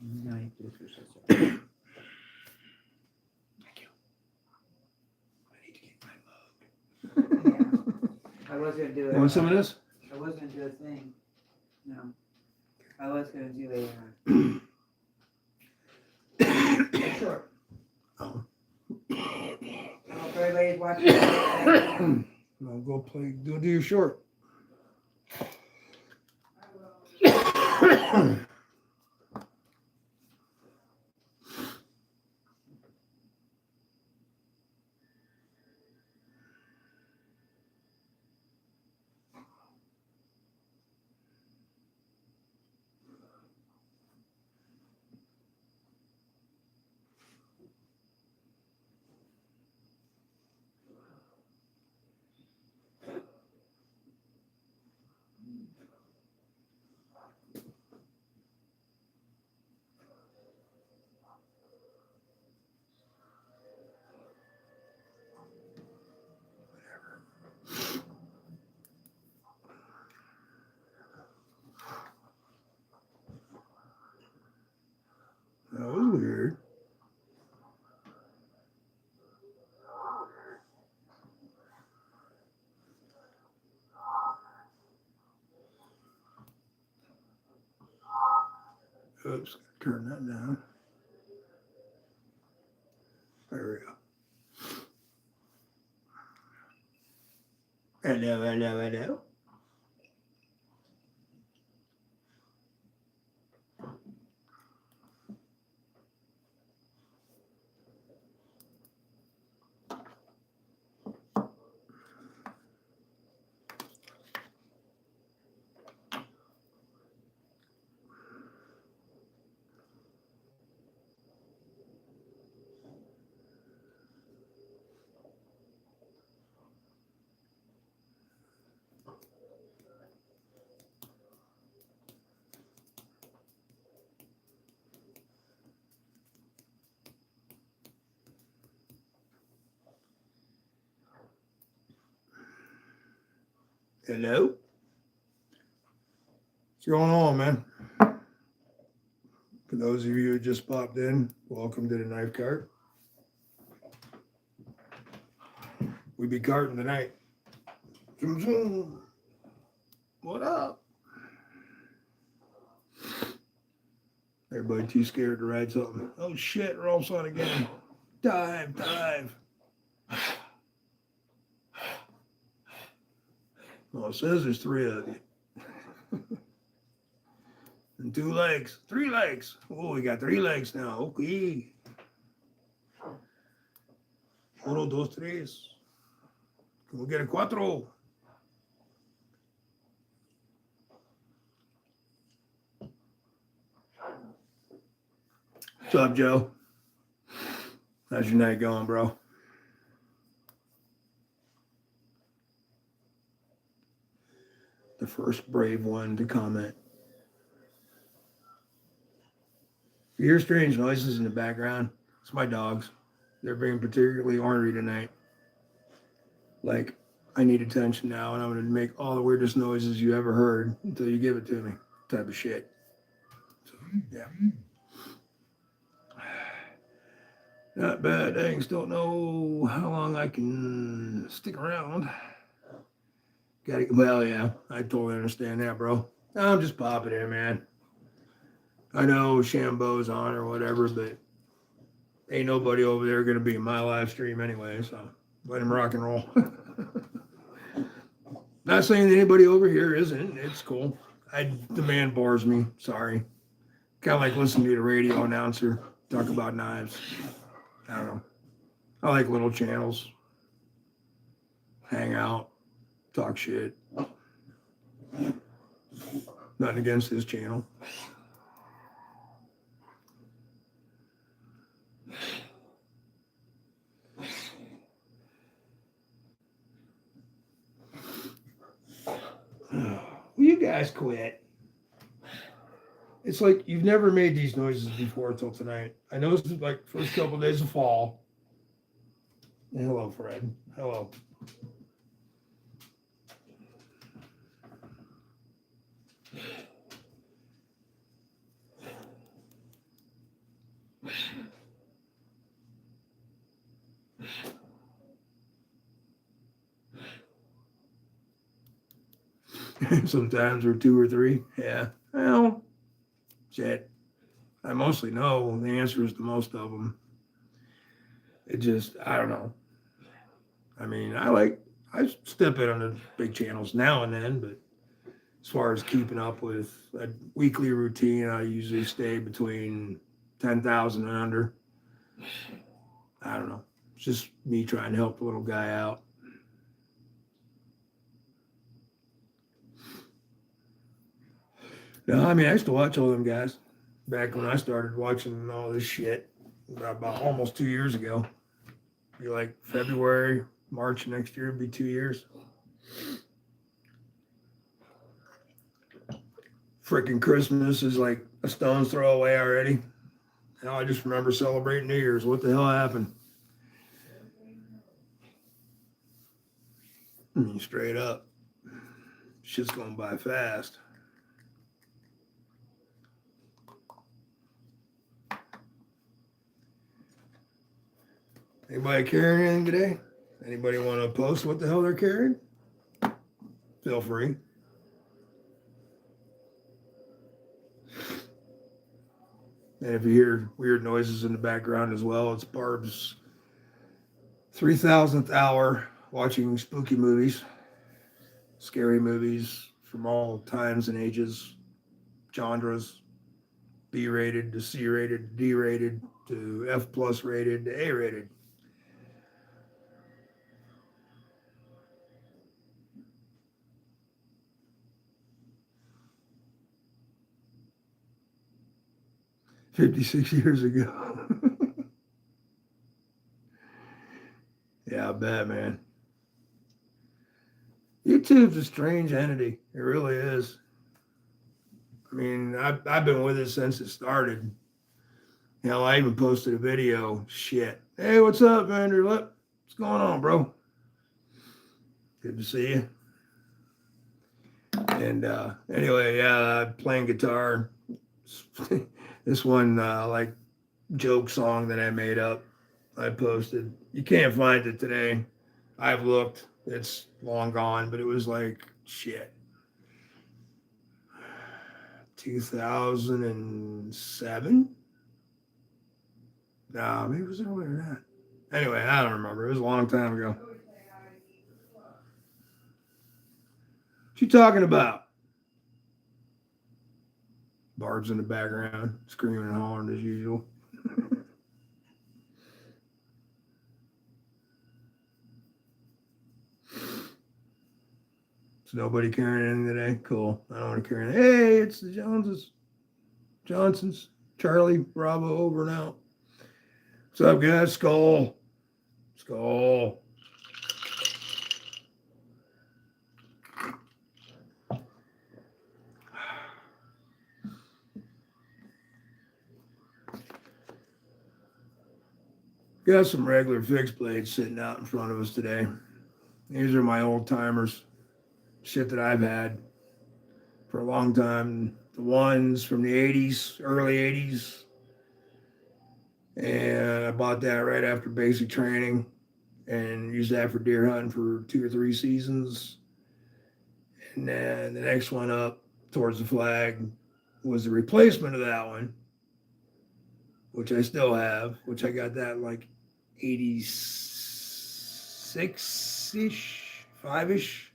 No, you do for sure. Thank you. I need to get my mug. Yeah. I was gonna do it. You want some of this? I was gonna do a thing. No. I was gonna do a short. Oh. I hope everybody's watching. I'll go play. Go do your short. That was weird. Oops, turn that down. There we go. Hello, hello, hello. Hello? What's going on, man? For those of you who just popped in, welcome to the knife cart. We be carting tonight. Zoom, zoom. What up? Everybody too scared to ride something. Oh shit, Rolf's on again. Dive, dive. Well, it says there's 3 of you. And 2 legs. 3 legs. Oh, we got 3 legs now. Okay. 1, 2, 3. Can we get a 4? What's up, Joe? How's your night going, bro? The first brave one to comment. If you hear strange noises in the background, it's my dogs. They're being particularly ornery tonight. Like, I need attention now, and I'm going to make all the weirdest noises you ever heard until you give it to me, type of shit. So, yeah. Not bad. Thanks. Don't know how long I can stick around. Well, yeah, I totally understand that, bro. I'm just popping in, man. I know Shambo's on or whatever, but ain't nobody over there going to be in my live stream anyway, so let him rock and roll. Not saying that anybody over here isn't. It's cool. The man bores me. Sorry. Kind of like listening to the radio announcer talk about knives. I don't know. I like little channels. Hang out. Talk shit. Nothing against this channel. Will you guys quit? It's like you've never made these noises before until tonight. I know it's like first couple of days of fall. And hello, Fred. Hello. Sometimes we're two or three. Yeah. Well, shit. I mostly know the answers to most of them. It just, I don't know. I mean, I step in on the big channels now and then, but as far as keeping up with a weekly routine, I usually stay between 10,000 and under. I don't know. It's just me trying to help the little guy out. No, I mean, I used to watch all them guys back when I started watching all this shit about almost 2 years ago. Be like February, March next year would be 2 years. Freaking Christmas is like a stone's throw away already. Now I just remember celebrating New Year's. What the hell happened? I mean, straight up. Shit's going by fast. Anybody carrying anything today? Anybody want to post what the hell they're carrying? Feel free. And if you hear weird noises in the background as well, it's Barb's 3,000th hour watching spooky movies, scary movies from all times and ages, genres, B rated to C rated, D rated to F plus rated to A rated. $56 ago. Yeah, I bet, man. YouTube's a strange entity. It really is. I mean, I've been with it since it started. You know, I even posted a video. Shit. Hey, what's up, Andrew? What's going on, bro? Good to see you. And anyway, yeah, playing guitar. This one, like, joke song that I made up, I posted. You can't find it today. I've looked. It's long gone, but it was like, shit. 2007? No, maybe it was earlier than that. Anyway, I don't remember. It was a long time ago. What you talking about? Barb's in the background, screaming and hollering as usual. Is nobody carrying anything today? Cool. I don't want to carry anything. Hey, it's the Johnsons. Charlie, Bravo, over and out. What's up, guys? Skull. Got some regular fixed blades sitting out in front of us today. These are my old timers. Shit that I've had for a long time. The ones from the 80s, early 80s. And I bought that right after basic training and used that for deer hunting for 2 or 3 seasons. And then the next one up towards the flag was the replacement of that one, which I still have, which I got that like 86-ish, 5-ish.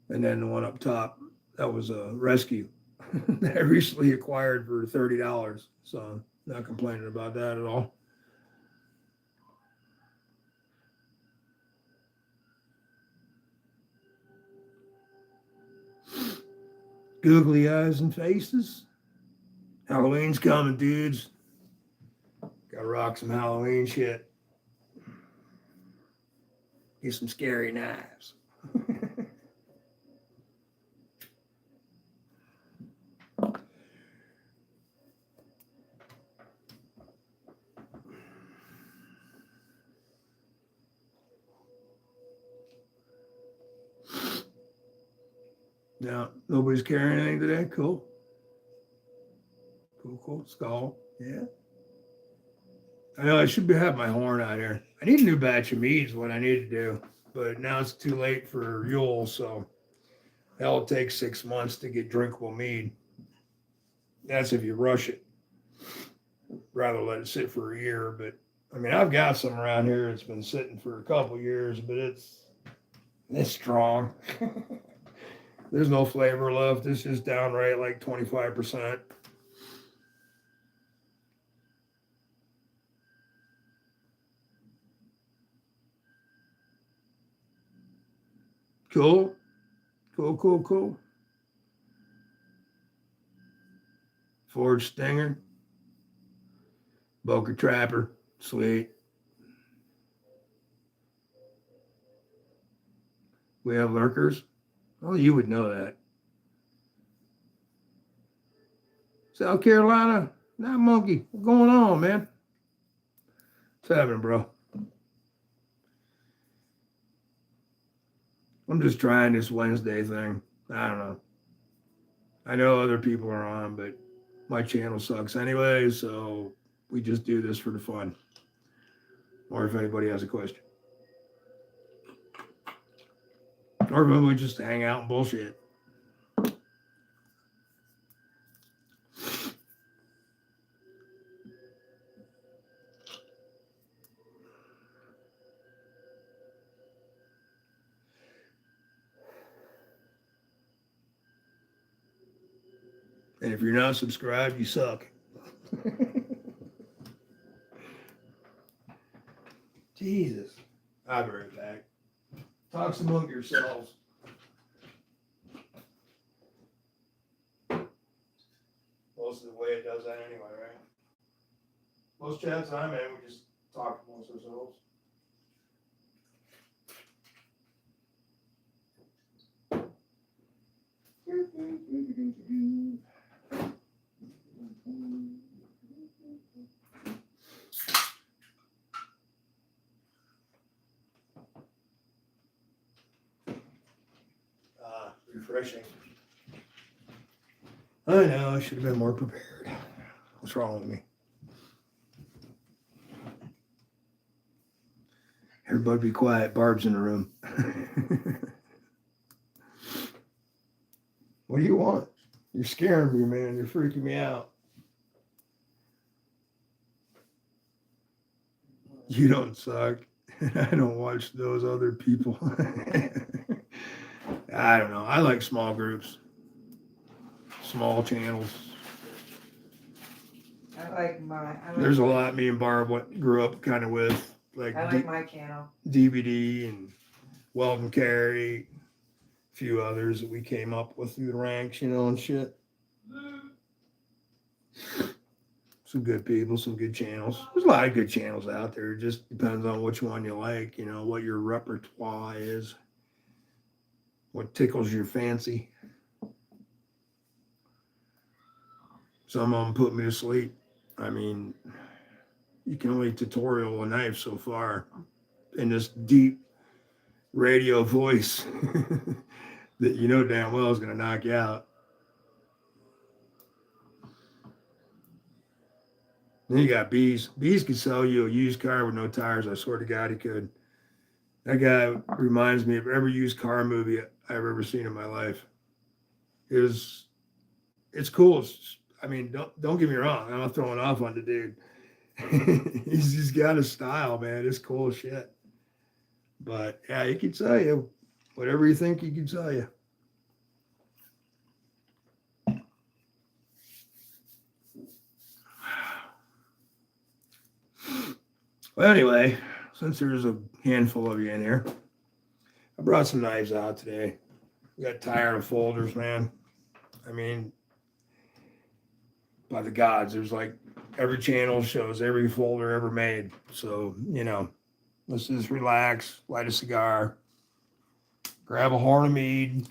And then the one up top, that was a rescue that I recently acquired for $30. So not complaining about that at all. Googly eyes and faces. Halloween's coming, dudes. Gotta rock some Halloween shit. Get some scary knives. Now, nobody's carrying anything today? Cool. Cool. Skull. Yeah. I know I should have my horn out here. I need a new batch of mead is what I need to do. But now it's too late for Yule, so that'll take 6 months to get drinkable mead. That's if you rush it. Rather let it sit for a year. But I mean, I've got some around here. It's been sitting for a couple years, but it's strong. There's no flavor left. It's just downright like 25%. Cool. Forge Stinger. Boca Trapper. Sweet. We have lurkers. Oh, you would know that. South Carolina. Not monkey. What's going on, man? What's happening, bro? I'm just trying this Wednesday thing. I don't know. I know other people are on, but my channel sucks anyway, so we just do this for the fun. Or if anybody has a question. Or if we just hang out and bullshit. And if you're not subscribed, you suck. Jesus. I'll be right back. Talk among yourselves. Most of the way it does that anyway, right? Most chats I'm in, we just talk amongst ourselves. Refreshing. I know, I should have been more prepared. What's wrong with me? Everybody be quiet. Barb's in the room. What do you want? You're scaring me, man. You're freaking me out. You don't suck. I don't watch those other people. I don't know. I like small groups, small channels. There's a lot me and Barb grew up kind of with. Like I like my channel. DVD and Weldon Carey, a few others that we came up with through the ranks, and shit. Some good people, some good channels. There's a lot of good channels out there. It just depends on which one you like, what your repertoire is, what tickles your fancy. Some of them put me to sleep. I mean, you can only tutorial a knife so far in this deep radio voice that damn well is going to knock you out. Then you got Bees. Bees could sell you a used car with no tires. I swear to God, he could. That guy reminds me of every used car movie I've ever seen in my life. It's cool. Don't get me wrong. I'm not throwing off on the dude. He's just got a style, man. It's cool as shit. But yeah, he can sell you whatever you think he can sell you. Well, anyway, since there's a handful of you in here, I brought some knives out today. We got tired of folders, man. I mean, by the gods, there's like every channel shows every folder ever made. So, let's just relax, light a cigar, grab a horn of mead,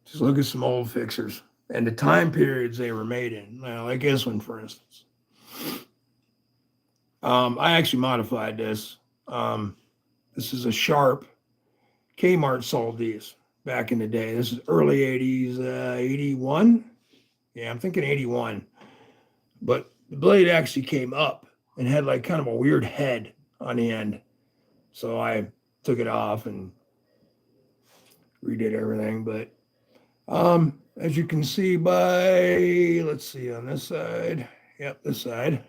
just look at some old fixers and the time periods they were made in. Like this one, for instance. I actually modified this. This is a Sharp. Kmart sold these back in the day. This is early 80s, 81, Yeah, I'm thinking 81. But the blade actually came up and had like kind of a weird head on the end. So I took it off and redid everything. But as you can see by, let's see on this side. Yep, this side.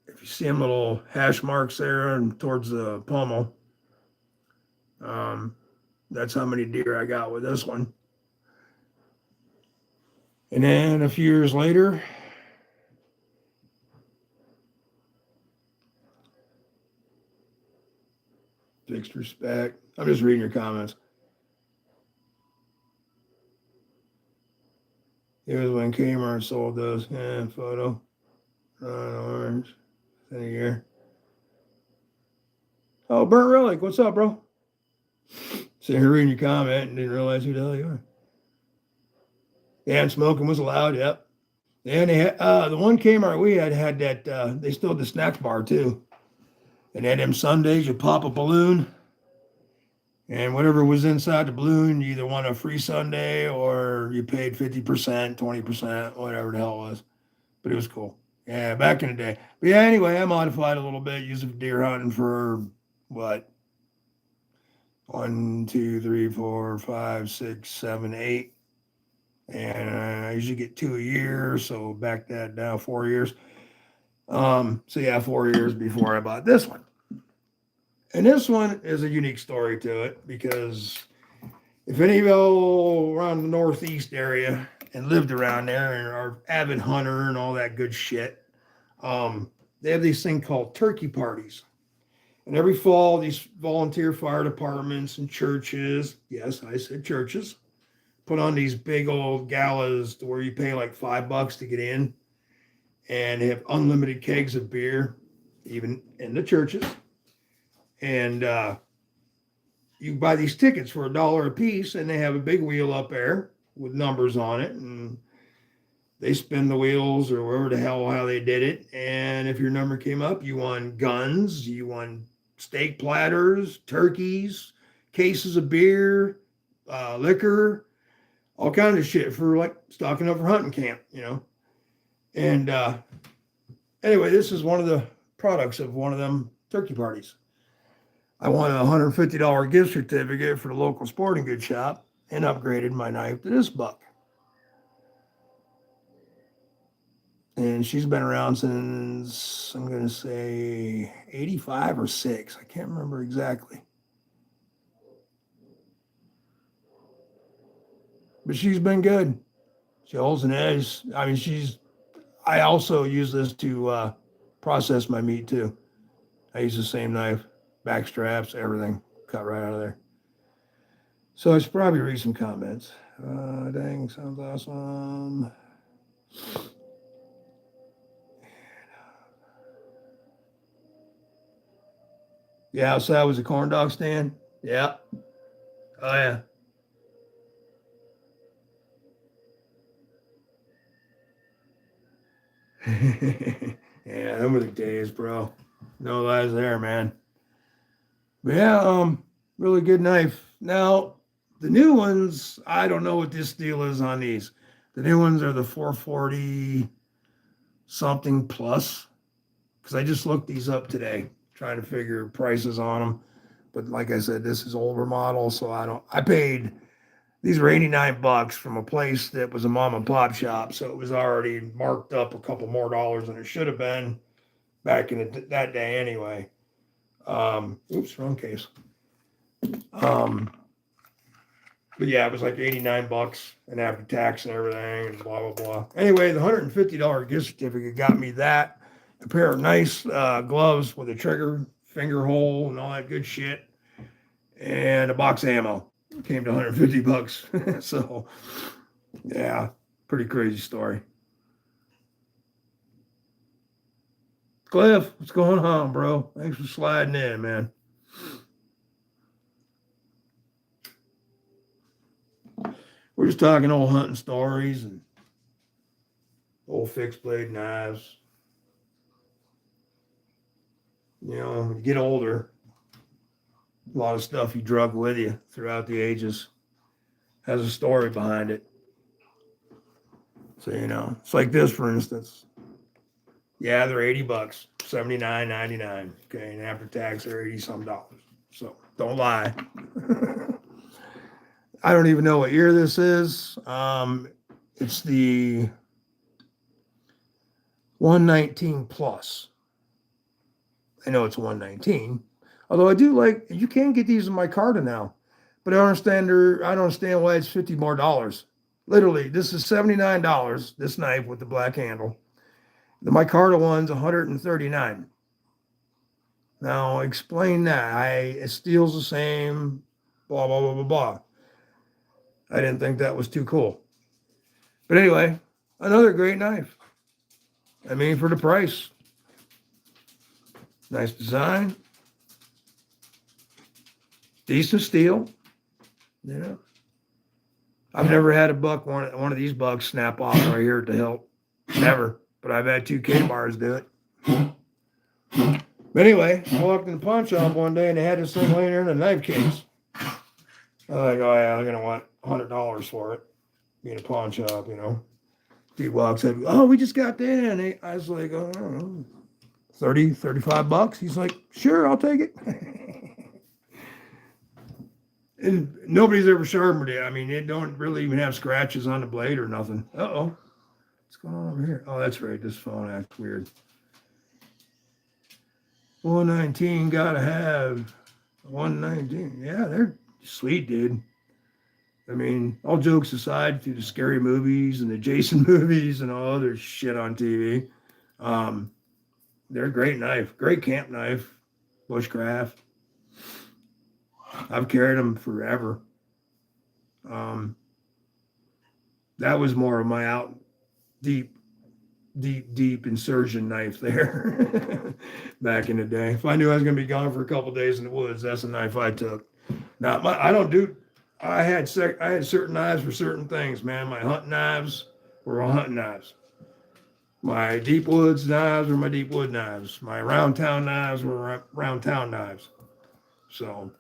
If you see them little hash marks there and towards the pommel, that's how many deer I got with this one. And then a few years later, fixed respect. I'm just reading your comments. Here's when Kmart sold those. Yeah, photo. Orange. In a year. Oh, Burnt Relic. What's up, bro? Sitting here reading your comment and didn't realize who the hell you are. Yeah, and smoking was allowed. Yep. And they had, the one Kmart we had that, they still had the snacks bar too. And they had them Sundays, you pop a balloon, and whatever was inside the balloon, you either won a free Sunday or you paid 50%, 20%, whatever the hell it was. But it was cool. Yeah, back in the day. But yeah, anyway, I modified a little bit, used it for deer hunting for what? 1, 2, 3, 4, 5, 6, 7, 8. And I usually get 2 a year, so back that down 4 years. So yeah, 4 years before I bought this one. And this one is a unique story to it because if any of you around the Northeast area and lived around there and are avid hunter and all that good shit, they have these thing called turkey parties. And every fall, these volunteer fire departments and churches, yes, I said churches, put on these big old galas to where you pay like $5 to get in. And they have unlimited kegs of beer, even in the churches. And you buy these tickets for $1 a piece, and they have a big wheel up there with numbers on it. And they spin the wheels or whatever the hell, how they did it. And if your number came up, you won guns, you won steak platters, turkeys, cases of beer, liquor, all kinds of shit for like stocking up for hunting camp, you know. And anyway, this is one of the products of one of them turkey parties. I won a $150 gift certificate for the local sporting goods shop and upgraded my knife to this buck. And she's been around since, I'm going to say 85 or 6. I can't remember exactly. But she's been good. She holds an edge. I mean, I also use this to process my meat too. I use the same knife, back straps, everything, cut right out of there. So I should probably read some comments. Dang, sounds awesome. Yeah, outside was a corn dog stand. Yeah. Oh yeah. Yeah, them were the days, bro. No lies there, man. But yeah, really good knife. Now, the new ones, I don't know what this deal is on these. The new ones are the 440 something plus. Because I just looked these up today, trying to figure prices on them. But like I said, this is older model, so I paid, these were $89 from a place that was a mom and pop shop, so it was already marked up a couple more dollars than it should have been back in that day anyway. Oops, wrong case. But yeah, it was like $89 and after tax and everything and blah, blah, blah. Anyway, the $150 gift certificate got me that, a pair of nice gloves with a trigger, finger hole, and all that good shit, and a box of ammo. It came to $150. So, yeah, pretty crazy story. Cliff, what's going on, bro? Thanks for sliding in, man. We're just talking old hunting stories and old fixed blade knives. You know, when you get older, a lot of stuff you drug with you throughout the ages has a story behind it. So, it's like this, for instance. Yeah, they're $80, $79.99. Okay, and after tax, they're $80 some dollars. So don't lie. I don't even know what year this is. It's the 119 plus. I know it's 119. Although I do like, you can get these in my Carta now, but I don't understand why it's $50 more. Literally, this is $79. This knife with the black handle. The micarta one's $139. Now explain that. It steel's the same, blah blah blah blah blah. I didn't think that was too cool. But anyway, another great knife. I mean, for the price. Nice design. Decent steel. I've never had one of these bucks snap off right here at the hilt. Never. But I've had 2 K-bars do it. But anyway, I walked in the pawn shop one day and they had this thing laying there in a knife case. I was like, oh yeah, I'm gonna want $100 for it. Being a pawn shop, He walks in, oh, we just got that. And I was like, oh, I don't know, 30, $35. He's like, sure, I'll take it. And nobody's ever sharpened it. I mean, it don't really even have scratches on the blade or nothing. Uh-oh. What's going on over here? Oh, that's right. This phone acts weird. 119, gotta have 119. Yeah, they're sweet, dude. I mean, all jokes aside, through the scary movies and the Jason movies and all other shit on TV, they're a great knife, great camp knife, bushcraft. I've carried them forever. That was more of my out deep insertion knife there back in the day. If I knew I was going to be gone for a couple days in the woods, that's the knife I took. Now, I had certain knives for certain things, man. My hunting knives were all hunting knives. My deep woods knives were my deep wood knives. My round town knives were round town knives. So,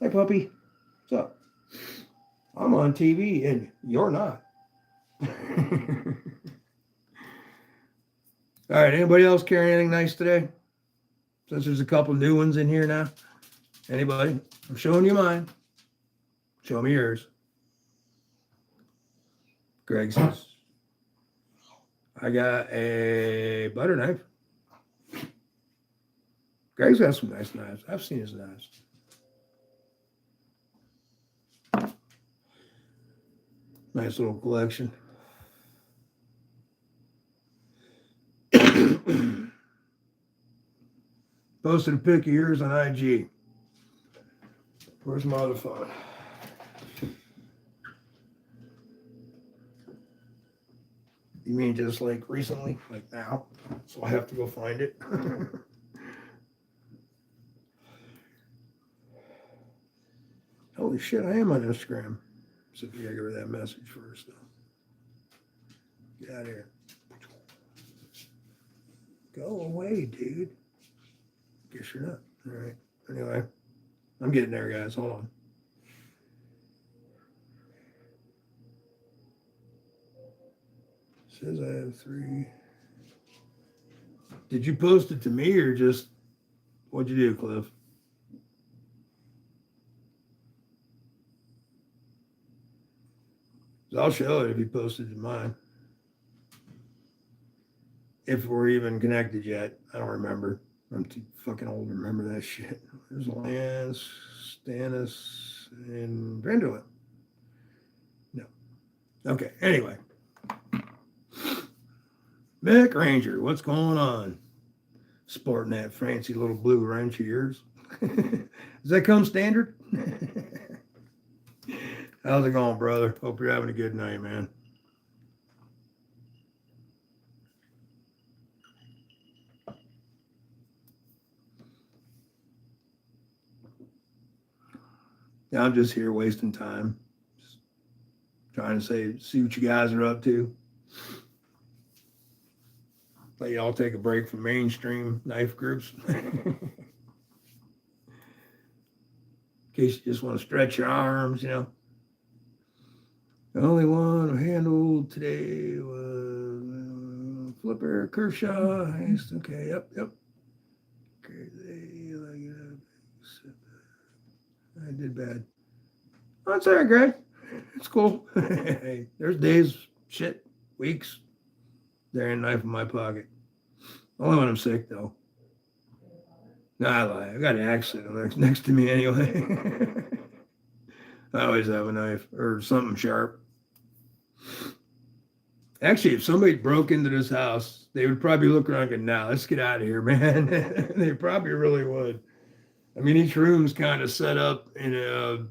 hey puppy, what's up? I'm on TV and you're not. All right, anybody else carrying anything nice today? Since there's a couple new ones in here now. Anybody? I'm showing you mine. Show me yours. Greg says, I got a butter knife. Greg's got some nice knives. I've seen his knives. Nice little collection. Posted a pic of yours on IG. Where's my other phone? You mean just like recently? Like now? So I have to go find it? Holy shit, I am on Instagram. So if you gotta give her that message first though. Get out of here. Go away, dude. Guess you're not. All right. Anyway, I'm getting there, guys. Hold on. Says I have 3. Did you post it to me or just what'd you do, Cliff? I'll show it if you posted to mine. If we're even connected yet. I don't remember. I'm too fucking old to remember that shit. There's Lance, Stannis, and Vanderlip. No. Okay, anyway. Mick Ranger, what's going on? Sporting that fancy little blue wrench of yours. Does that come standard? How's it going, brother? Hope you're having a good night, man. Yeah, I'm just here wasting time. Just trying to see what you guys are up to. Let y'all take a break from mainstream knife groups. In case you just want to stretch your arms, you know. The only one who handled today was Flipper Kershaw. Okay, yep. Okay, I did bad. Oh, it's all right, Greg. It's cool. Hey, there's days, shit, weeks. There ain't a knife in my pocket. Only when I'm sick, though. Nah, I lie. I got an accident next to me anyway. I always have a knife or something sharp. Actually, if somebody broke into this house, they would probably look around and go, nah, let's get out of here, man. They probably really would. I mean, each room's kind of set up in a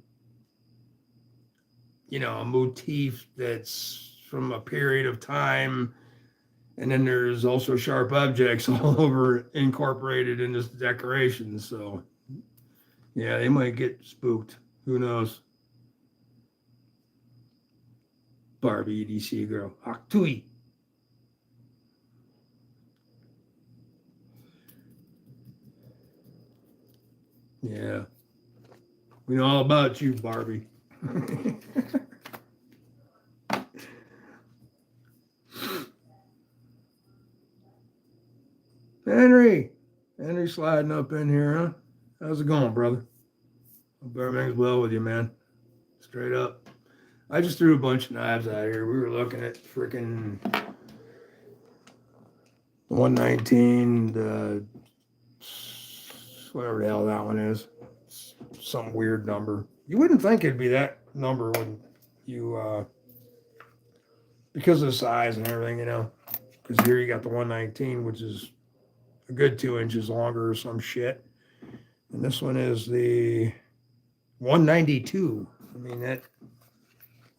motif that's from a period of time. And then there's also sharp objects all over incorporated in this decoration. So, yeah, they might get spooked. Who knows? Barbie EDC girl. Aktui. Yeah. We know all about you, Barbie. Henry sliding up in here, huh? How's it going, brother? Hope everything's well with you, man. Straight up. I just threw a bunch of knives out here. We were looking at freaking 119, whatever the hell that one is. Some weird number. You wouldn't think it'd be that number when you, because of the size and everything, you know. Because here you got the 119, which is a good 2 inches longer or some shit. And this one is the 192. I mean,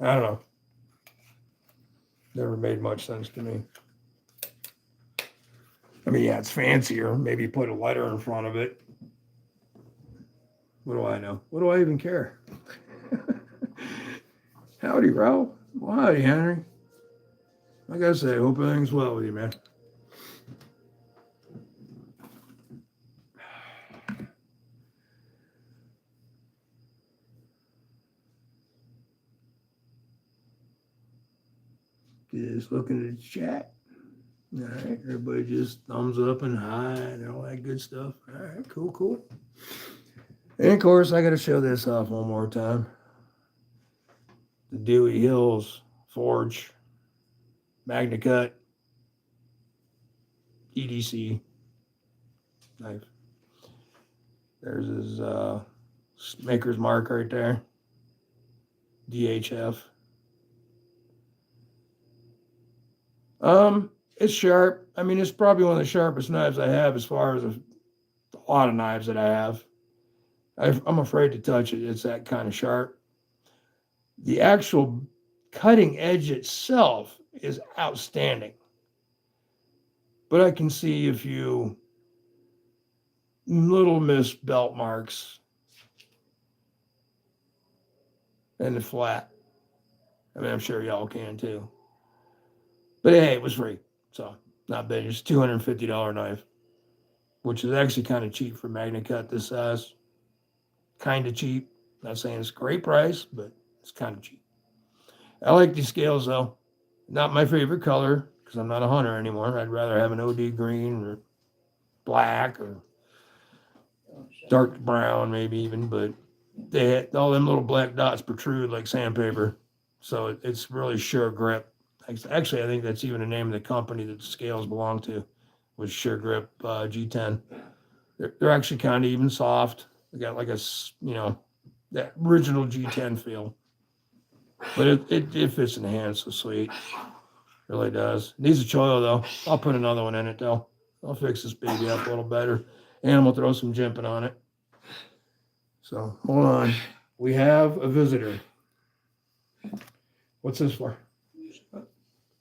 I don't know. Never made much sense to me. I mean, yeah, it's fancier. Maybe put a letter in front of it. What do I know? What do I even care? Howdy, Ralph. Well, howdy, Henry. Like I say, hope everything's well with you, man. Just looking at the chat. All right, everybody just thumbs up and hi and all that good stuff. All right, cool. And of course, I got to show this off one more time. The Dewey Hills Forge Magna Cut EDC knife. There's his maker's mark right there. DHF. It's sharp. I mean, it's probably one of the sharpest knives I have as far as a lot of knives that I have. I'm afraid to touch it. It's that kind of sharp. The actual cutting edge itself is outstanding. But I can see a few little missed belt marks and the flat. I mean, I'm sure y'all can too. But hey, it was free. So, not bad. It's a $250 knife, which is actually kind of cheap for Magna Cut this size. Kind of cheap. Not saying it's a great price, but it's kind of cheap. I like these scales, though. Not my favorite color, because I'm not a hunter anymore. I'd rather have an OD green or black or dark brown, maybe even. But they had, all them little black dots protrude like sandpaper. So it's really sure grip. Actually, I think that's even the name of the company that the scales belong to, was Sure Grip G10. They're actually kind of even soft. They got like that original G10 feel. But it fits in the hand so sweet. Really does. Needs a choil though. I'll put another one in it though. I'll fix this baby up a little better. And we'll throw some jimping on it. So hold on. We have a visitor. What's this for?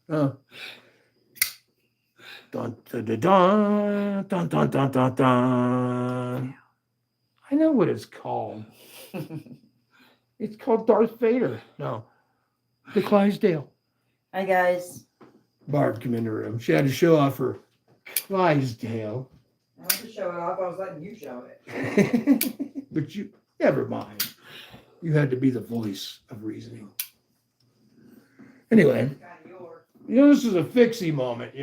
Dun, dun, dun, dun, dun, dun, dun, dun, dun. I know what it's called. It's called Darth Vader. No. The Clydesdale. Hi, guys. Barb came in the room. She had to show off her Clydesdale. I want to show it off. I was letting you show it. But you, never mind. You had to be the voice of reasoning. Anyway, this is a fixie moment,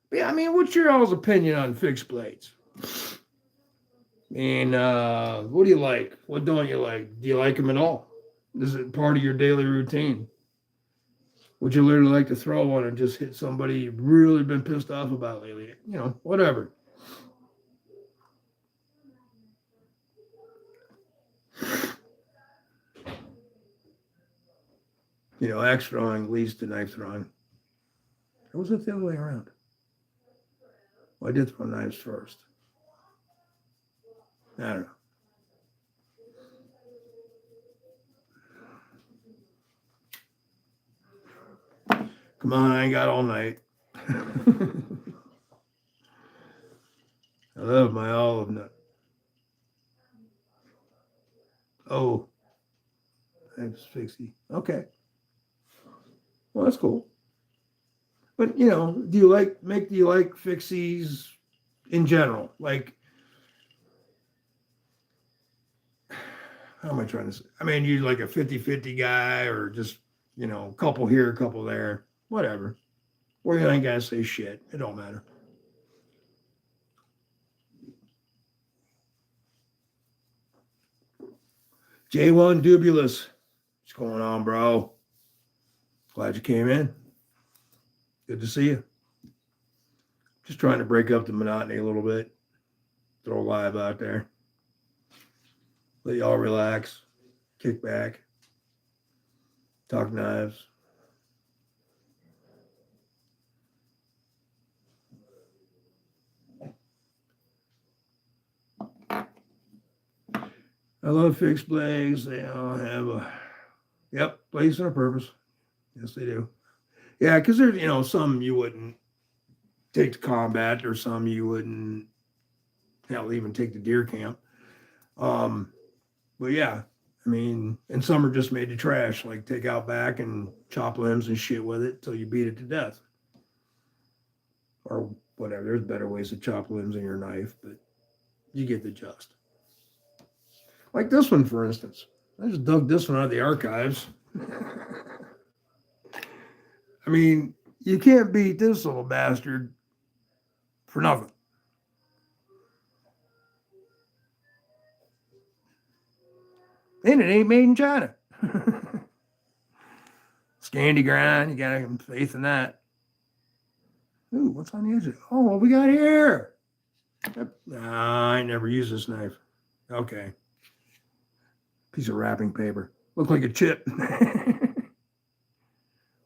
Yeah, I mean, what's your all's opinion on fixed blades? And what do you like? What don't you like? Do you like them at all? Is it part of your daily routine? Would you literally like to throw one and just hit somebody you've really been pissed off about lately? Whatever. Axe throwing leads to knife throwing. Or was it the other way around? Well, I did throw knives first. I don't know. Come on, I ain't got all night. I love my olive nut. Oh, that's fixie. Okay. Well, that's cool. But, do you like fixies in general? Like, how am I trying to say? I mean, you like a 50-50 guy or just, a couple here, a couple there, whatever. Or you ain't got to say shit. It don't matter. J1 Dubulus. What's going on, bro? Glad you came in. Good to see you. Just trying to break up the monotony a little bit. Throw a live out there. Let y'all relax. Kick back. Talk knives. I love fixed blades. They all have a place and a purpose. Yes, they do. Yeah, because there's, some you wouldn't take to combat or some you wouldn't, even take to deer camp. But yeah, I mean, and some are just made to trash, like take out back and chop limbs and shit with it till you beat it to death. Or whatever. There's better ways to chop limbs in your knife, but you get the gist. Like this one, for instance. I just dug this one out of the archives. I mean, you can't beat this little bastard for nothing. And it ain't made in China. Scandi grind, you gotta have faith in that. Ooh, what's on the edge of it? Oh, what we got here? Nah, I never use this knife. Okay. Piece of wrapping paper. Look like a chip.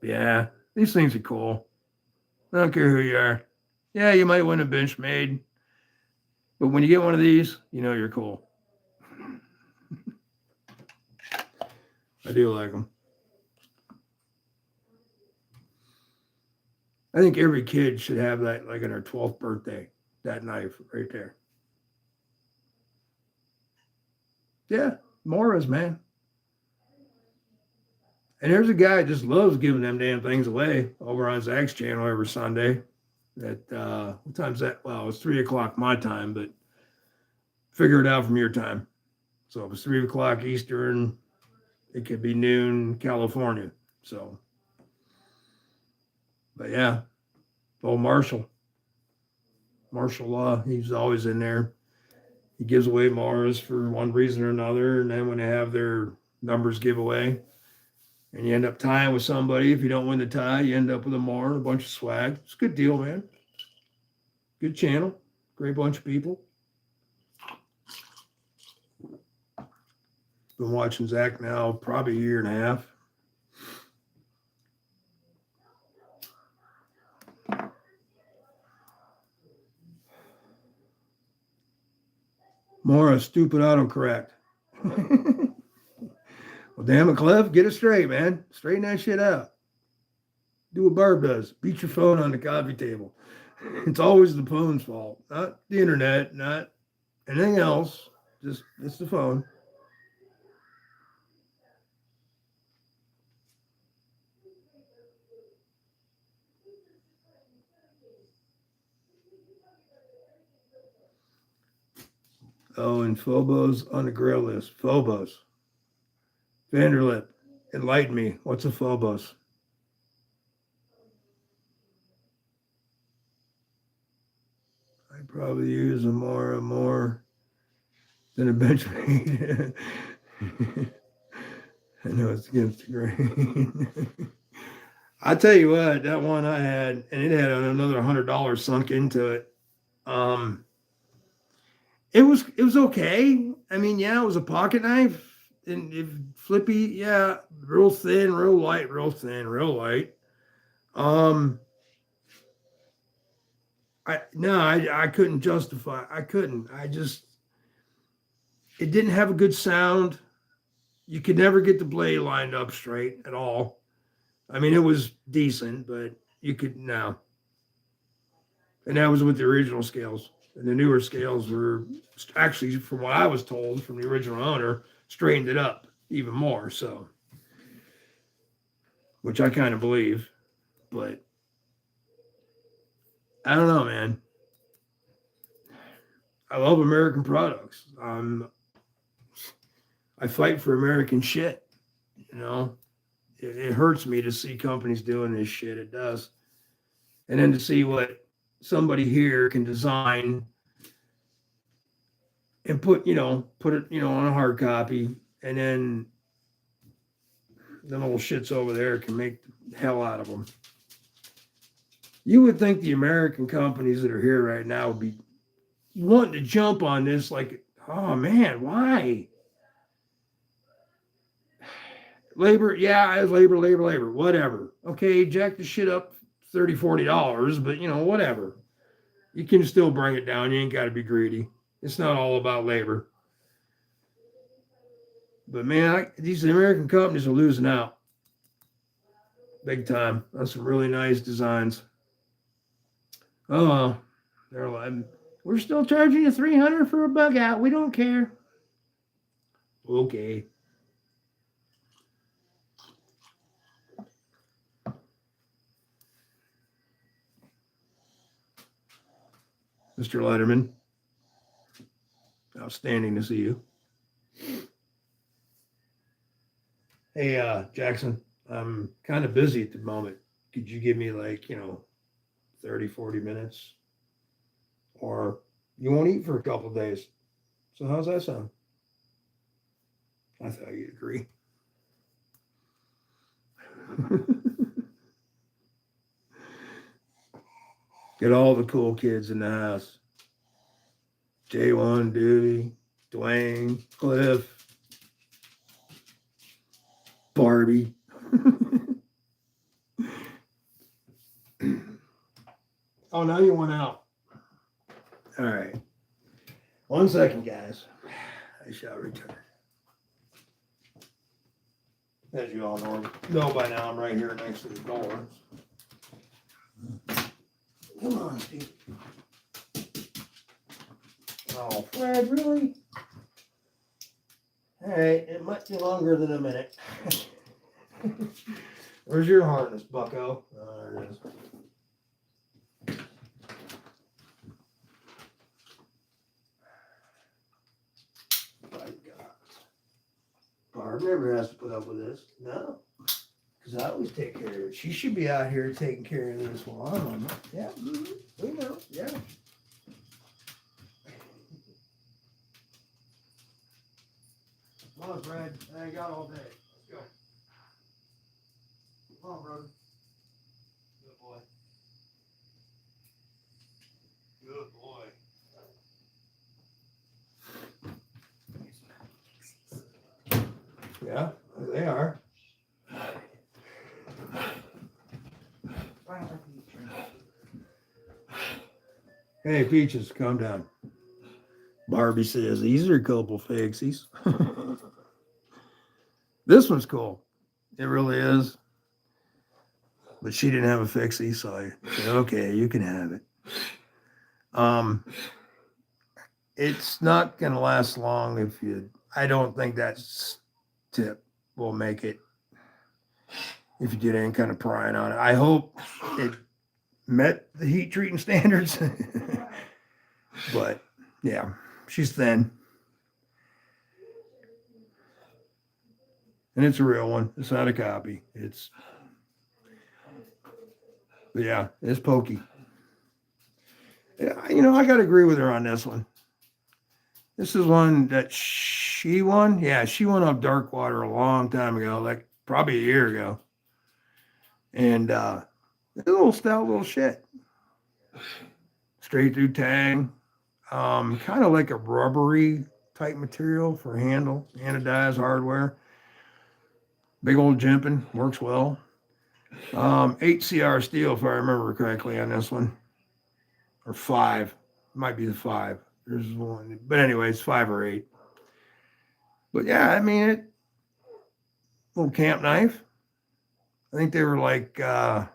Yeah, these things are cool. I don't care who you are. Yeah, you might win a Benchmade. But when you get one of these, you're cool. I do like them. I think every kid should have that, like on their 12th birthday, that knife right there. Yeah, Mora's, man. And there's a guy that just loves giving them damn things away over on Zach's channel every Sunday. What time's that? Well, it's 3 o'clock my time, but figure it out from your time. So if it's 3 o'clock Eastern, it could be noon California. So, but yeah, old Marshall Law, he's always in there. He gives away Mars for one reason or another. And then when they have their numbers giveaway and you end up tying with somebody, if you don't win the tie, you end up with a Mar and a bunch of swag. It's a good deal, man. Good channel. Great bunch of people. Been watching Zach now probably a year and a half. More a stupid autocorrect. Well, damn it, Cliff, get it straight, man. Straighten that shit out. Do what Barb does. Beat your phone on the coffee table. It's always the phone's fault, not the internet, not anything else. Just it's the phone. Oh, and Phobos on the grill list. Phobos. Vanderlip, enlighten me. What's a Phobos? I probably use a more than a benchmade. I know it's against the grain. I tell you what, that one I had, and it had another $100 sunk into it. Um, it was okay. I mean, yeah, it was a pocket knife, and if flippy, yeah, real thin, real light, real thin, real light. Um, I couldn't justify. I couldn't. I just it didn't have a good sound. You could never get the blade lined up straight at all. I mean, it was decent, but you could no. And that was with the original scales. And the newer scales were actually, from what I was told from the original owner, straightened it up even more. So, which I kind of believe, but I don't know, man. I love American products. I fight for American shit. You know, it hurts me to see companies doing this shit. It does, and then to see what somebody here can design and put it on a hard copy, and then the little shits over there can make the hell out of them. You would think the American companies that are here right now would be wanting to jump on this like, oh man, why? Labor, yeah, labor, whatever. Okay, jack the shit up $30, $40, but whatever. You can still bring it down. You ain't got to be greedy. It's not all about labor. But man, these American companies are losing out big time on some really nice designs. Oh, they're like, we're still charging you $300 for a bug out. We don't care. Okay. Mr. Letterman, outstanding to see you. Hey, Jackson, I'm kind of busy at the moment. Could you give me 30, 40 minutes? Or you won't eat for a couple of days. So how's that sound? I thought you'd agree. Get all the cool kids in the house. J1, Dewey, Dwayne, Cliff, Barbie. Oh, now you went out. All right. 1 second, guys. I shall return. As you all know by now, I'm right here next to the door. Come on, Steve. Oh, Fred, really? All right, it might be longer than a minute. Where's your harness, bucko? Oh, there it is. My God. Barb never has to put up with this. No. Because I always take care of it. She should be out here taking care of this while I'm on it. Yeah, we know. Yeah. Come on, Fred. I got all day. Let's go. Come on, brother. Good boy. Good boy. Yeah, they are. Hey, Peaches, calm down. Barbie says, these are a couple fixies. This one's cool. It really is. But she didn't have a fixie, so I said, okay, you can have it. It's not going to last long I don't think that tip will make it if you did any kind of prying on it. I hope it met the heat treating standards. But yeah, she's thin. And it's a real one. It's not a copy. But yeah, it's pokey. Yeah, I got to agree with her on this one. This is one that she won. Yeah, she won up Darkwater a long time ago, like probably a year ago. And it's a little stout little shit. Straight through tang. Kind of like a rubbery type material for handle, anodized hardware. Big old jimping, works well. 8 CR steel, if I remember correctly, on this one, or 5. Might be the 5. There's one, but anyways, 5 or 8. But yeah, I mean, little camp knife. I think they were like $8,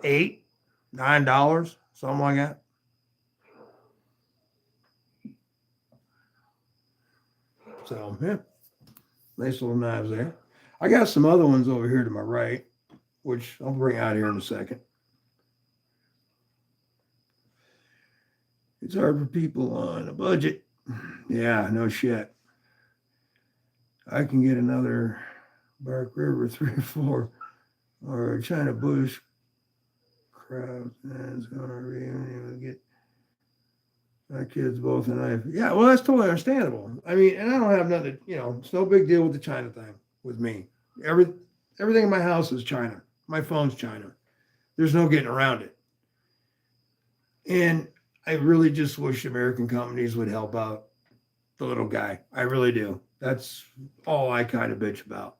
$9, something like that. So yeah, nice little knives there. I got some other ones over here to my right, which I'll bring out here in a second. It's hard for people on a budget. Yeah, no shit. I can get another Bark River 3 or 4 or a China Bush crowd. It's gonna get my kids both a knife. Yeah, well, that's totally understandable. I mean, and I don't have nothing, it's no big deal with the China thing with me. Everything in my house is China. My phone's China. There's no getting around it. And I really just wish American companies would help out the little guy. I really do. That's all I kind of bitch about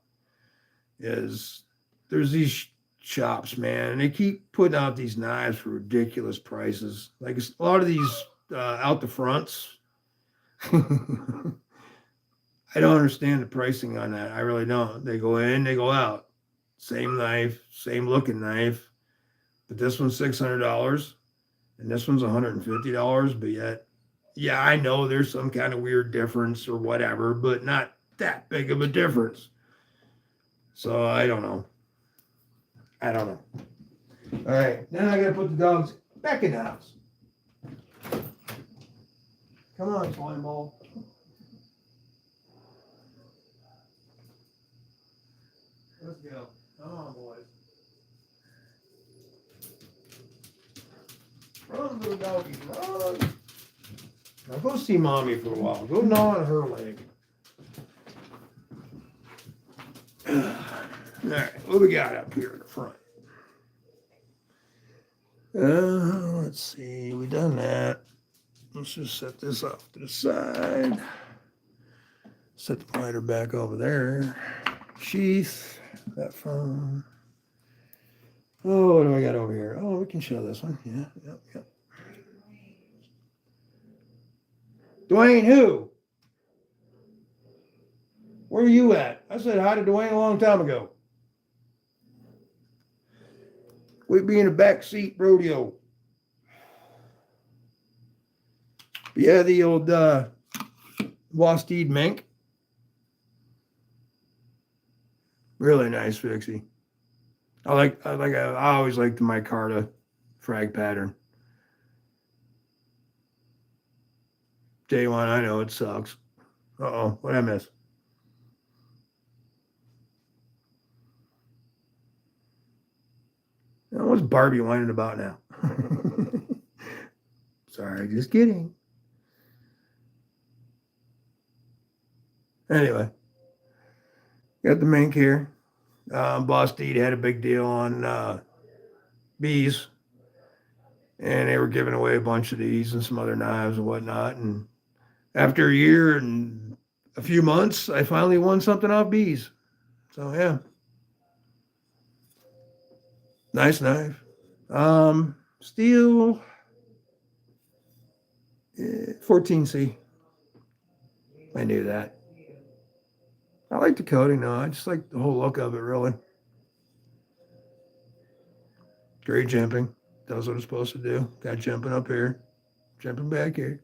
is there's these shops, man, and they keep putting out these knives for ridiculous prices. Like a lot of these out the fronts. I don't understand the pricing on that. I really don't. They go in, they go out. Same knife, same looking knife. But this one's $600 and this one's $150. But yet, yeah, I know there's some kind of weird difference or whatever, but not that big of a difference. So I don't know. All right, now I gotta put the dogs back in the house. Come on, slime ball. Let's go. Come on, boys. Run, little doggy, run. Now go see mommy for a while. Go gnaw on her leg. All right, what we got up here in the front? Let's see. We done that. Let's just set this off to the side. Set the lighter back over there. Sheath. That phone. Oh, what do I got over here? Oh, we can show this one. Yeah, yep. Dwayne, who? Where are you at? I said hi to Dwayne a long time ago. We'd be in a backseat rodeo. Yeah, the old Wastede mink. Really nice fixie. I always liked the micarta frag pattern. Day one, I know it sucks. Uh-oh, what'd I miss? What's Barbie whining about now? Sorry, just kidding. Anyway, got the mink here. Boss Deed had a big deal on bees, and they were giving away a bunch of these and some other knives and whatnot. And after a year and a few months, I finally won something off bees. So yeah, nice knife. Steel 14C. I knew that. I like the coating though. I just like the whole look of it, really. Great jimping. Does what it's supposed to do. Got jimping up here. Jimping back here.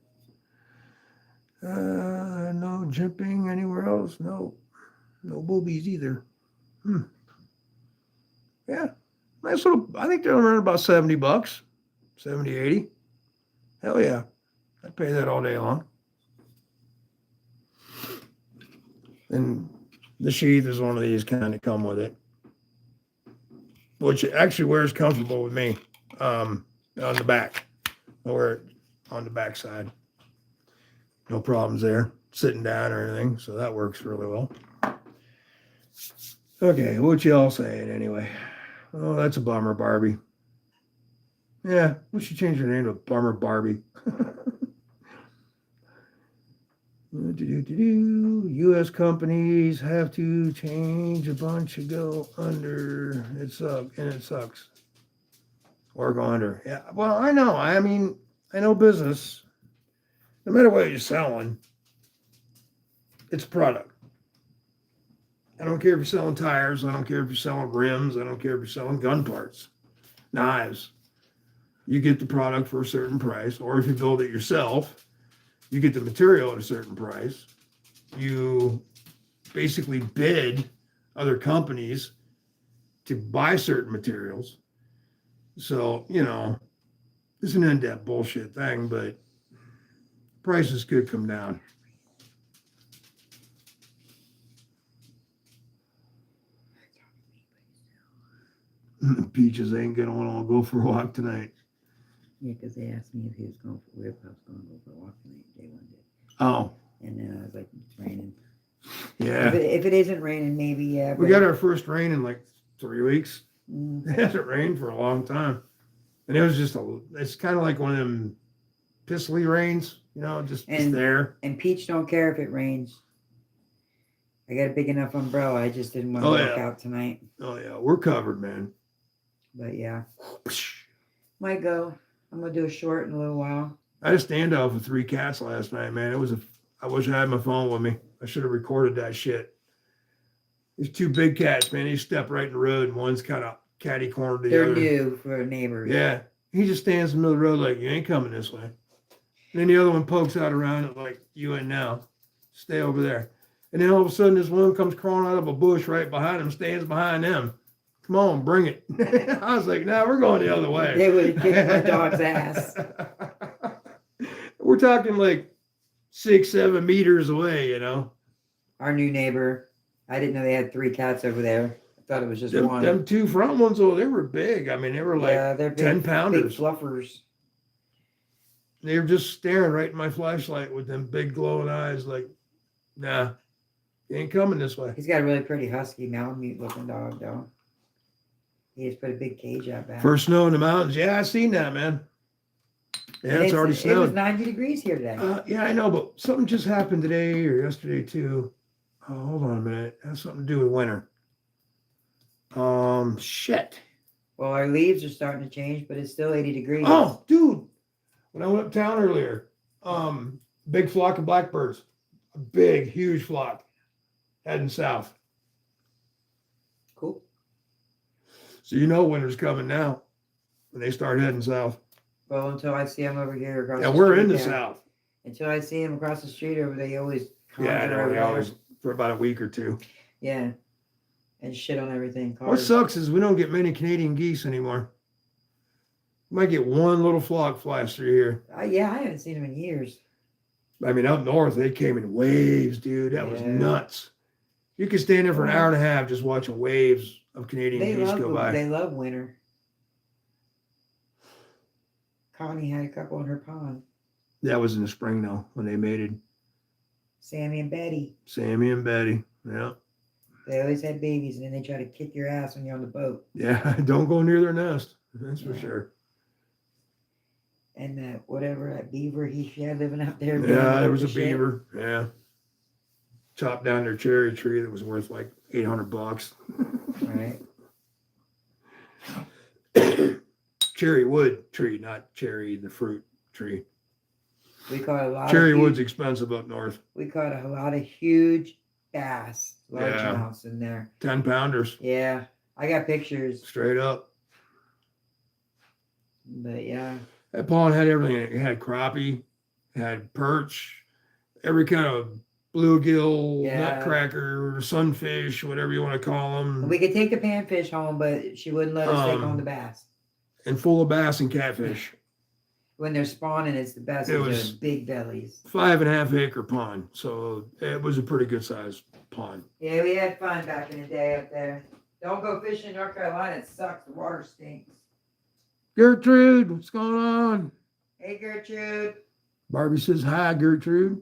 No jimping anywhere else. No boobies either. Yeah. Nice little, I think they're around about $70. 70, 80. Hell yeah. I'd pay that all day long. And the sheath is one of these kind of come with it, which actually wears comfortable with me. On the back, I wear it on the back side. No problems there, sitting down or anything. So that works really well. Okay, what y'all saying anyway? Oh, that's a bummer, Barbie. Yeah, we should change her name to Bummer Barbie. U.S. companies have to change a bunch to go under. It sucks. Or go under. Yeah, well, I know. I mean, I know business. No matter what you're selling, it's a product. I don't care if you're selling tires. I don't care if you're selling rims. I don't care if you're selling gun parts, knives. You get the product for a certain price. Or if you build it yourself, you get the material at a certain price. You basically bid other companies to buy certain materials. So, it's an in-depth bullshit thing, but prices could come down. Peaches ain't gonna want to go for a walk tonight. Yeah, because they asked me if he was going for if I was going to go for a walk tonight. They wanted it. Oh. And then I was like, it's raining. Yeah. If it isn't raining, maybe, yeah. We got our first rain in like 3 weeks. Mm. It hasn't rained for a long time. And it was just it's kind of like one of them pissly rains, just there. And Peach don't care if it rains. I got a big enough umbrella. I just didn't want to walk out tonight. Oh, yeah. We're covered, man. But, yeah. Might go. I'm going to do a short in a little while. I had a standoff with 3 cats last night, man. I wish I had my phone with me. I should have recorded that shit. These 2 big cats, man. They step right in the road, and one's kind of catty cornered the other. They're new for neighbors. Yeah. He just stands in the middle of the road like, you ain't coming this way. And then the other one pokes out around it like, you ain't now. Stay over there. And then all of a sudden, this one comes crawling out of a bush right behind him, stands behind them. Come on, bring it. I was like, we're going the other way. They would have kicked my dog's ass. We're talking like 6-7 meters away, Our new neighbor. I didn't know they had 3 cats over there. I thought it was just one. Them 2 front ones, they were big. I mean, they were like they're big, 10-pounders. Big fluffers. They were just staring right in my flashlight with them big glowing eyes like, nah, you ain't coming this way. He's got a really pretty husky Malamute looking dog, though. He just put a big cage out back. First snow in the mountains. Yeah, I seen that, man. Yeah, it's already snowed. It was 90 degrees here today. Yeah, I know, but something just happened today or yesterday too. Oh, hold on a minute. It has something to do with winter. Shit. Well, our leaves are starting to change, but it's still 80 degrees. Oh, dude. When I went uptown earlier, big flock of blackbirds. A big, huge flock heading south. Cool. So winter's coming now when they start heading south. Well, until I see them over here across Yeah, the street. we're in the south. Until I see them across the street over there, they always Yeah, I know. They always for about a week or 2. Yeah. And shit on everything. Cars. What sucks is we don't get many Canadian geese anymore. We might get one little flock flies through here. Yeah, I haven't seen them in years. I mean, up north, they came in waves, dude. That was nuts. You could stand there for an hour and a half just watching waves of Canadian geese go by. They love winter. Connie had a couple in her pond. That was in the spring, though, when they mated. Sammy and Betty. Yeah. They always had babies, and then they try to kick your ass when you're on the boat. Yeah, don't go near their nest. That's for sure. And that beaver he had living out there. Yeah, there was a beaver. Yeah. Chopped down their cherry tree that was worth like $800. Right. Cherry wood tree, not cherry, the fruit tree. We caught a lot cherry wood's expensive up north. We caught a lot of huge bass, largemouths in there. 10-pounders. Yeah. I got pictures. Straight up. But yeah. That pond had everything. It had crappie, had perch, every kind of bluegill, nutcracker, sunfish, whatever you want to call them. We could take the panfish home, but she wouldn't let us take home the bass. And full of bass and catfish. When they're spawning, it's the best. It was big bellies. 5.5 acre pond, so it was a pretty good size pond. Yeah, we had fun back in the day up there. Don't go fishing in North Carolina. It sucks. The water stinks. Gertrude, what's going on? Hey, Gertrude. Barbie says hi, Gertrude.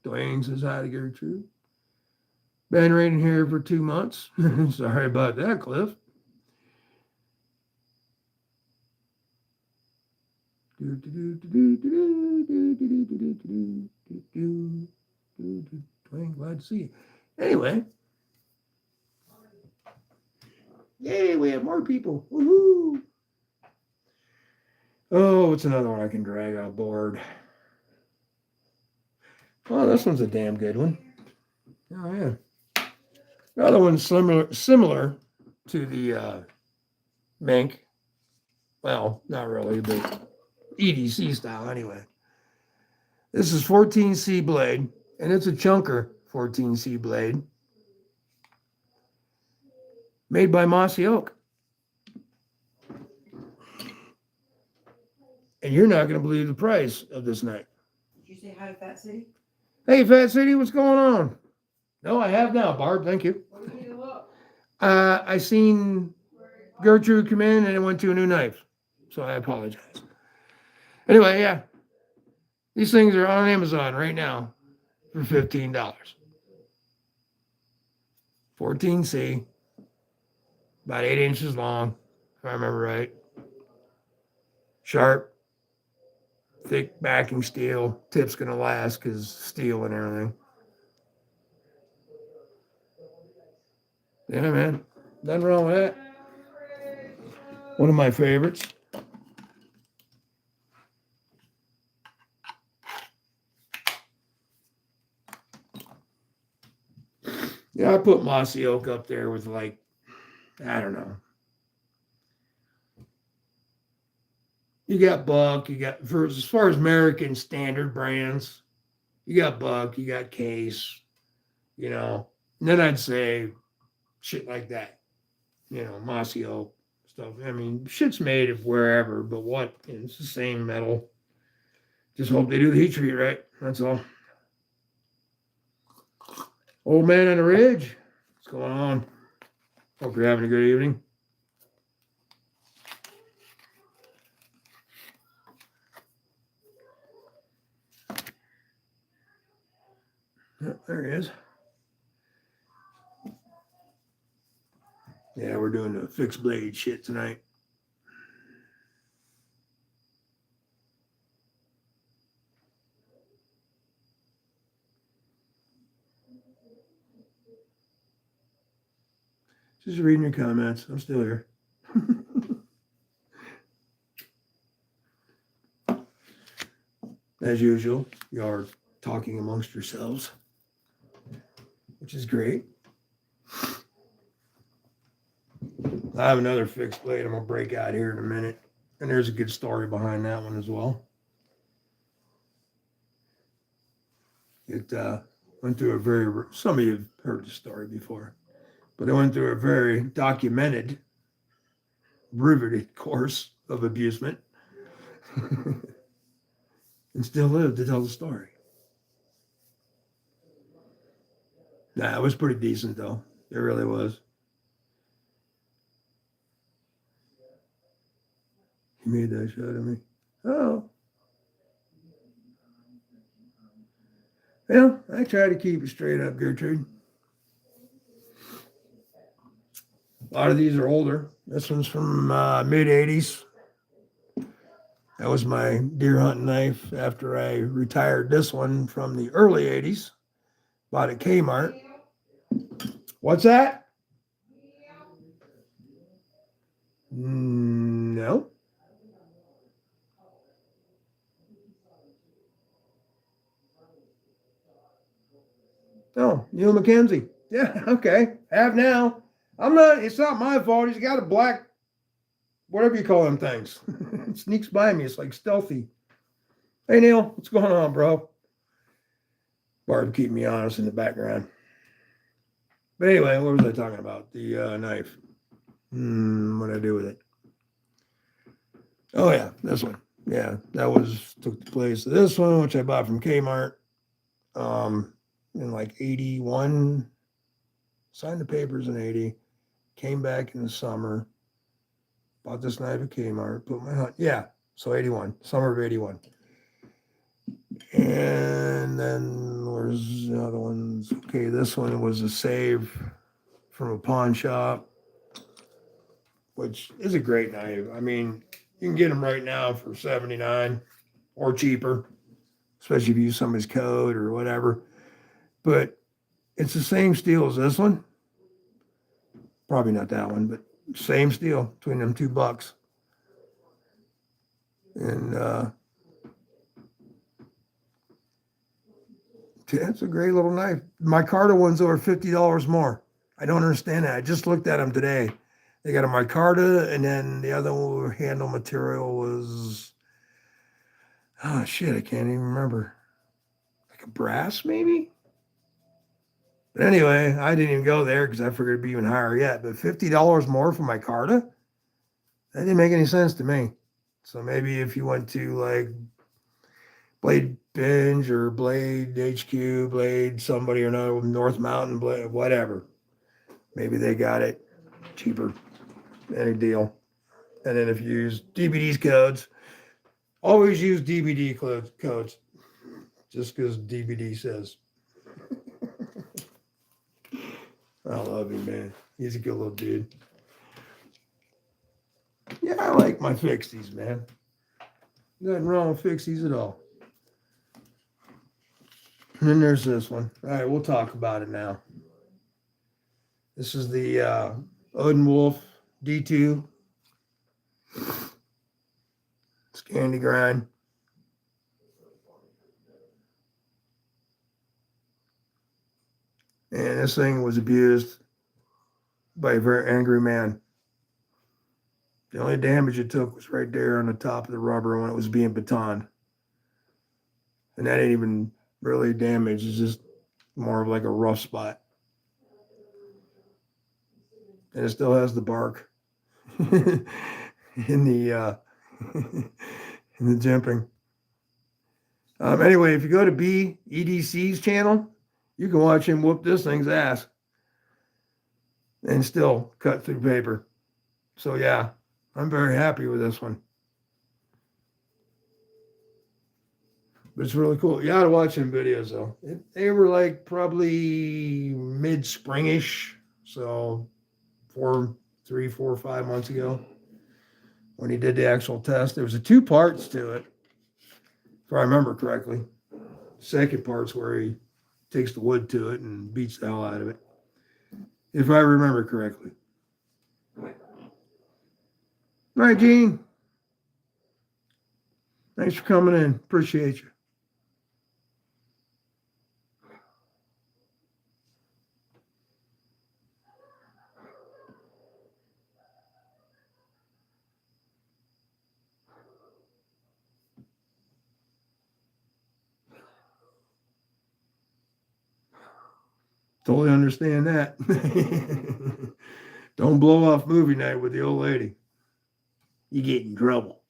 Dwayne says hi to Gertrude. Been raining here for 2 months. Sorry about that, Cliff. Dwayne, glad to see you. Anyway. Yay, we have more people. Woohoo! Oh, what's another one I can drag on board? Oh, this one's a damn good one. Oh, yeah. Another one's similar to the mink. Well, not really, but EDC style anyway. This is 14C blade, and it's a chunker 14C blade made by Mossy Oak. And you're not going to believe the price of this knife. Did you say hi to Fat City? Hey, Fat City, what's going on? No, I have now, Barb. Thank you. I seen Gertrude come in and it went to a new knife. So I apologize. Anyway, yeah. These things are on Amazon right now for $15. 14C, about 8 inches long, if I remember right. Sharp, thick backing steel. Tip's going to last because steel and everything. Yeah, man. Nothing wrong with that. One of my favorites. Yeah, I put Mossy Oak up there with like, I don't know. You got Buck, you got, for as far as American standard brands, you got Buck, you got Case, you know. And then I'd say shit like that, you know, Mossy Oak stuff. I mean, shit's made of wherever, but what? It's the same metal. Just hope they do the heat treat right. That's all. Old man on the ridge. What's going on? Hope you're having a good evening. Oh, there he is. Yeah, we're doing the fixed blade shit tonight. Just reading your comments. I'm still here. As usual, you are talking amongst yourselves, which is great. I have another fixed blade I'm going to break out here in a minute. And there's a good story behind that one as well. It went through a very, some of you have heard the story before, but it went through a very documented, riveted course of abusement and still lived to tell the story. Nah, it was pretty decent though. It really was. He made that shot at me. Oh. Well, I try to keep it straight up, Gertrude. A lot of these are older. This one's from mid-'80s. That was my deer hunting knife after I retired this one from the early 80s. Bought at Kmart. What's that? No. Oh, Neil McKenzie. Yeah, okay. Have now. It's not my fault. He's got a black, whatever you call them things. It sneaks by me. It's like stealthy. Hey, Neil, what's going on, bro? Barb keeping me honest in the background. But anyway, what was I talking about? The knife. What did I do with it? Oh, yeah, this one. Yeah, that took the place of this one, which I bought from Kmart in like 81, Signed the papers in 80. Came back in the summer. Bought this knife at Kmart. Put my hunt. Yeah. So 81. Summer of 81. And then there's the other ones. Okay, this one was a save from a pawn shop, which is a great knife. I mean, you can get them right now for $79 or cheaper, especially if you use somebody's code or whatever. But it's the same steel as this one. Probably not that one, but same steel between them $2. And it's a great little knife. My Micarta one's over $50 more. I don't understand that. I just looked at them today. They got a micarta, and then the other handle material was, oh shit, I can't even remember. Like a brass, maybe? But anyway, I didn't even go there because I figured it'd be even higher yet. But $50 more for my micarta? That didn't make any sense to me. So maybe if you went to like Blade Binge or Blade HQ, Blade somebody or another, North Mountain, Blade, whatever, maybe they got it cheaper. Any deal. And then if you use DBD's codes, always use DBD codes just because DBD says. I love him, man. He's a good little dude. Yeah, I like my fixies, man. Nothing wrong with fixies at all. And then there's this one. All right, we'll talk about it now. This is the Odin Wolf D2. Candy grind. And this thing was abused by a very angry man. The only damage it took was right there on the top of the rubber when it was being batoned. And that ain't even really damage. It's just more of like a rough spot. And it still has the bark in the in the jimping. Anyway, if you go to BEDC's channel, you can watch him whoop this thing's ass and still cut through paper. So yeah, I'm very happy with this one. But it's really cool. You ought to watch them videos though. They were like probably mid-springish, so 3, 4, 5 months ago when he did the actual test. There was 2 parts to it, if I remember correctly. The second part's where he takes the wood to it and beats the hell out of it, if I remember correctly. All right, Gene. Thanks for coming in. Appreciate you. Totally understand that. Don't blow off movie night with the old lady. You get in trouble.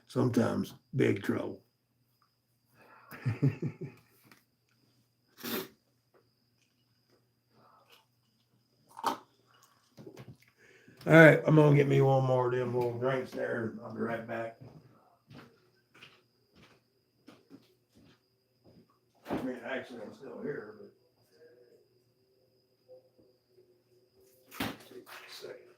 Sometimes big trouble. All right, I'm gonna get me one more of them little drinks there. I'll be right back. I mean, actually, I'm still here, but take a second.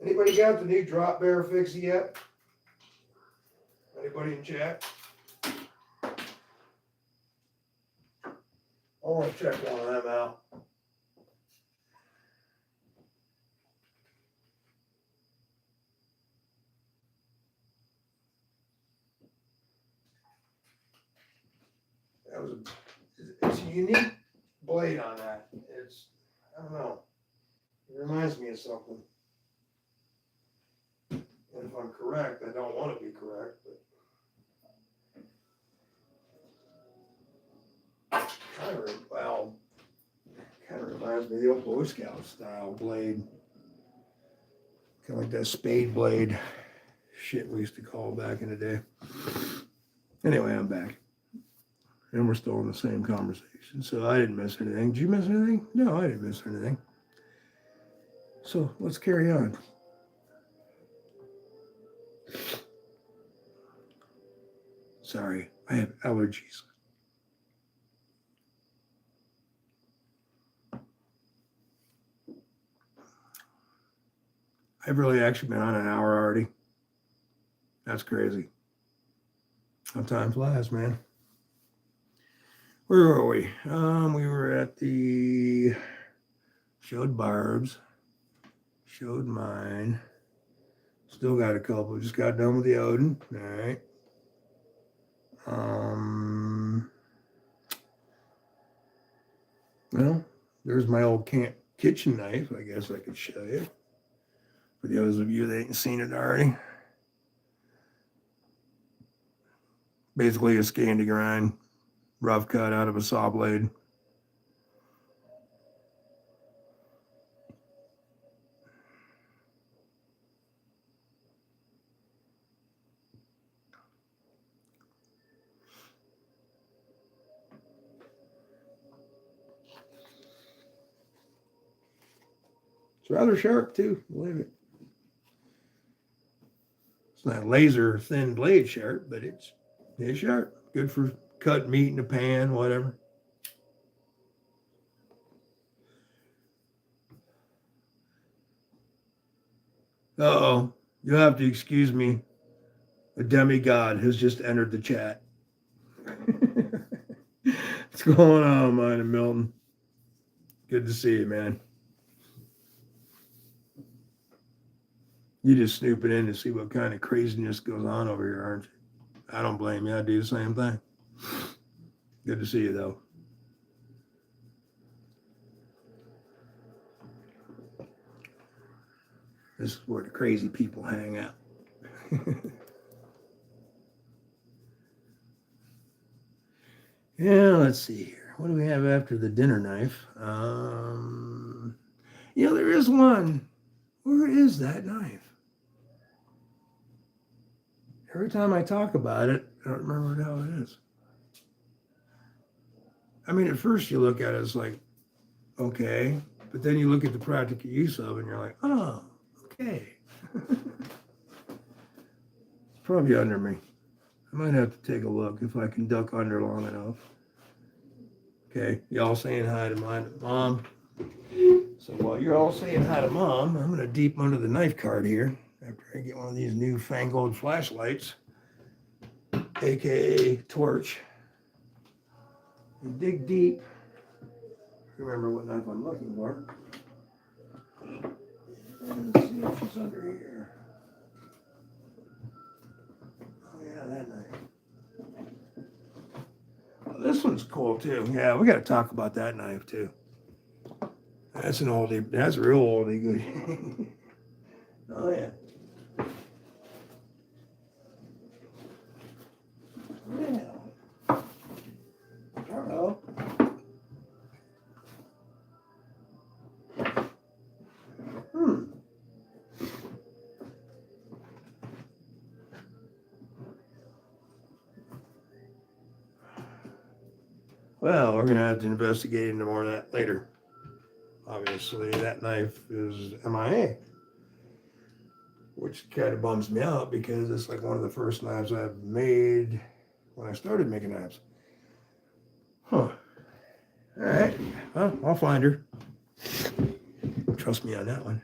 Anybody got the new drop bear fixie yet? Anybody in chat? I want to check one of them out. It's a unique blade on that. I don't know. It reminds me of something. And if I'm correct, I don't want to be correct, but well, Kind of reminds me of the old Boy Scout style blade. Kind of like that spade blade shit we used to call back in the day. Anyway, I'm back. And we're still in the same conversation. So I didn't miss anything. Did you miss anything? No, I didn't miss anything. So let's carry on. Sorry, I have allergies. I've really actually been on an hour already. That's crazy. How time flies, man. Where were we? We were at the showed Barb's, showed mine. Still got a couple. Just got done with the Odin. All right. Well, there's my old kitchen knife. I guess I could show you. For those of you that ain't seen it already. Basically a scan to grind, rough cut out of a saw blade. It's rather sharp too, believe it. It's not laser thin blade sharp, but it's sharp. Good for cut meat in a pan, whatever. Uh-oh. You'll have to excuse me. A demigod has just entered the chat. What's going on, mine and Milton? Good to see you, man. You just snooping in to see what kind of craziness goes on over here, aren't you? I don't blame you. I do the same thing. Good to see you, though. This is where the crazy people hang out. Yeah, let's see here. What do we have after the dinner knife? There is one. Where is that knife? Every time I talk about it, I don't remember what the hell it is. I mean, at first you look at it, it's like, okay. But then you look at the practical use of it, and you're like, oh, okay. It's probably under me. I might have to take a look if I can duck under long enough. Okay, y'all saying hi to my mom. So while you're all saying hi to mom, I'm going to deep under the knife card here after I get one of these new fangled flashlights, aka torch. And dig deep. Remember what knife I'm looking for. And let's see if she's under here. Oh yeah, that knife. Oh, this one's cool too. Yeah, we got to talk about that knife too. That's an oldie. That's a real oldie good. Oh yeah. Yeah. Hello. Well, we're going to have to investigate into more of that later. Obviously, that knife is MIA, which kind of bums me out because it's like one of the first knives I've made when I started making knives. Huh. All right. Well, I'll find her. Trust me on that one.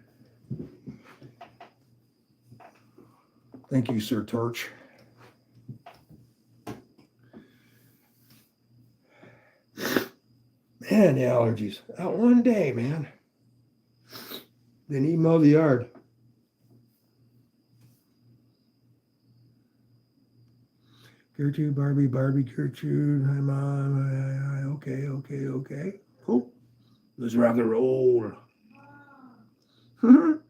Thank you, Sir Torch. Man, the allergies. Out one day, man. Didn't even mow the yard. Gertrude, Barbie, Gertrude. Hi, Mom. Okay. Cool. Let's rock and roll. You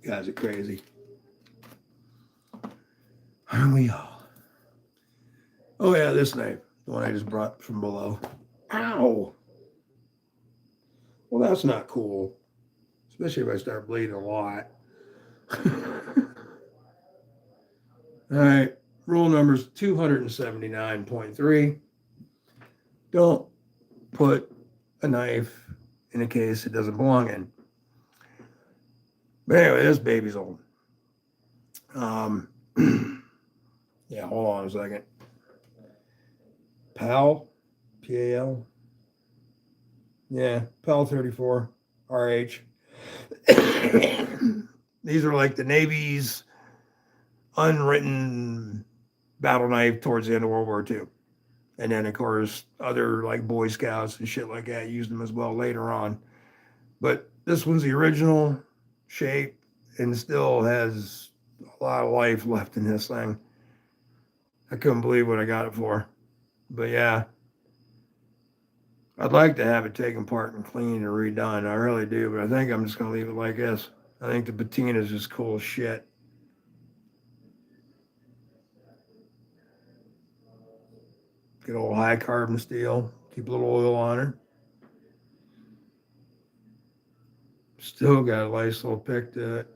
guys are crazy. Aren't we all? Oh, yeah, this knife. The one I just brought from below. Ow! Well, that's not cool. Especially if I start bleeding a lot. All right. Rule number's 279.3. Don't put a knife in a case it doesn't belong in. But anyway, this baby's old. Yeah, hold on a second. PAL, PAL. Yeah, PAL 34 RH. These are like the Navy's unwritten battle knife towards the end of World War II. And then, of course, other like Boy Scouts and shit like that used them as well later on. But this one's the original shape and still has a lot of life left in this thing. I couldn't believe what I got it for. But yeah, I'd like to have it taken apart and cleaned and redone. I really do, but I think I'm just going to leave it like this. I think the patina is just cool as shit. Good old high carbon steel. Keep a little oil on her. Still got a nice little pick to it.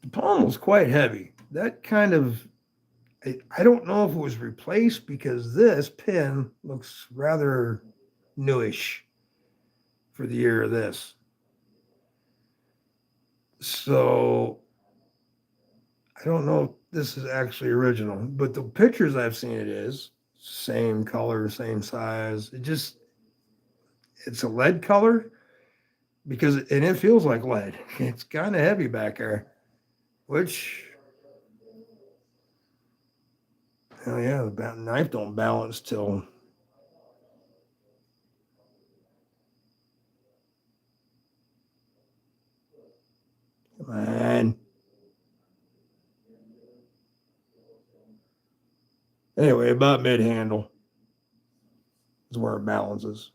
The pommel's quite heavy. That kind of, I don't know if it was replaced because this pin looks rather newish for the year of this. So I don't know if this is actually original, but the pictures I've seen it is same color, same size. It's a lead color and it feels like lead. It's kind of heavy back there, which, hell yeah, the knife don't balance till come on. Anyway, about mid handle is where it balances.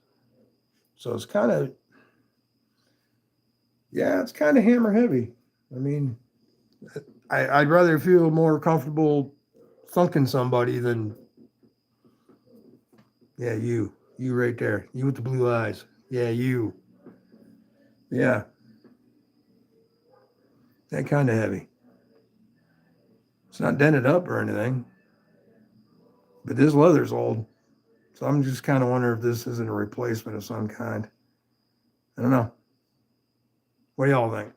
So it's kind of, yeah, it's kind of hammer heavy. I mean, I'd rather feel more comfortable thunking somebody than, yeah, you right there. You with the blue eyes. Yeah, you. Yeah. That kind of heavy. It's not dented up or anything. But this leather's old. So I'm just kind of wondering if this isn't a replacement of some kind. I don't know. What do y'all think?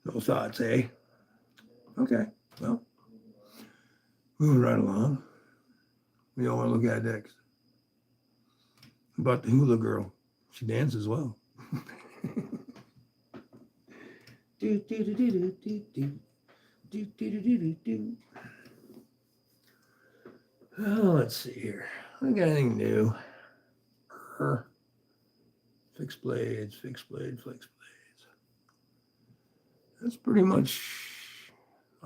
No thoughts, eh? Okay. Well, moving right along. We don't want to look at next. About the hula girl. She dances well. Do, do, do, do, do, do, do. Do, do, do, do, do, do. Oh, let's see here. I got anything new. Fixed blades, fixed blade, fixed blades. That's pretty much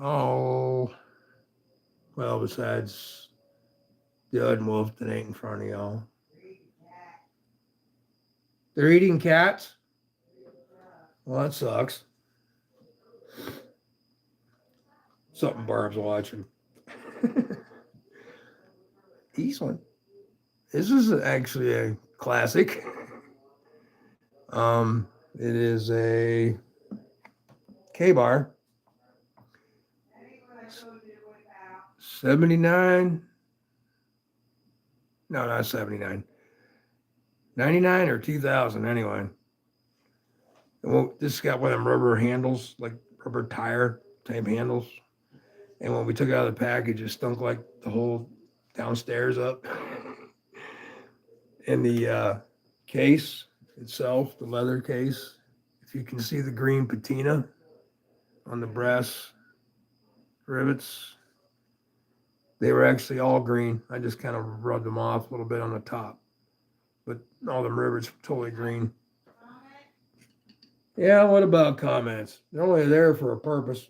all. Well, besides the Unwolf that ain't in front of y'all. They're eating cats? Well, that sucks. Something Barb's watching. Eastland. This is actually a classic. It is a K-bar. 79. No, not 79. 99 or 2000 anyway. Well, this got one of them rubber handles, like rubber tire type handles. And when we took it out of the package, it stunk like the whole downstairs up. And the case itself, the leather case, If you can see the green patina on the brass rivets, they were actually all green. I just kind of rubbed them off a little bit on the top, but all the rivets were totally green. Yeah, what about comments? They're only there for a purpose.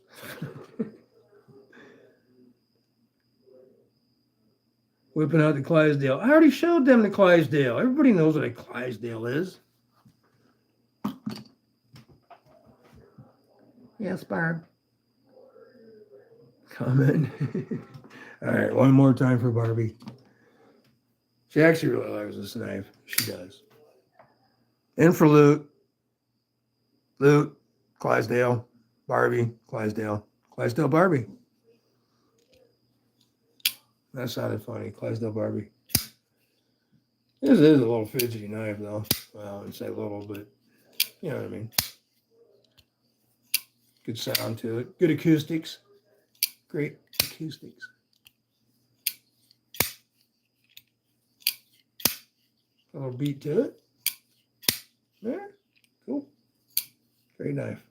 Whipping out the Clydesdale. I already showed them the Clydesdale. Everybody knows what a Clydesdale is. Yes, Barb. Comment. All right, one more time for Barbie. She actually really likes this knife. She does. And for Luke, Clydesdale, Barbie, Clydesdale, Barbie. That sounded funny. Clydesdale, Barbie. This is a little fidgety knife, though. Well, I wouldn't say little, but you know what I mean. Good sound to it. Good acoustics. Great acoustics. A little beat to it. Yeah, cool. Great knife.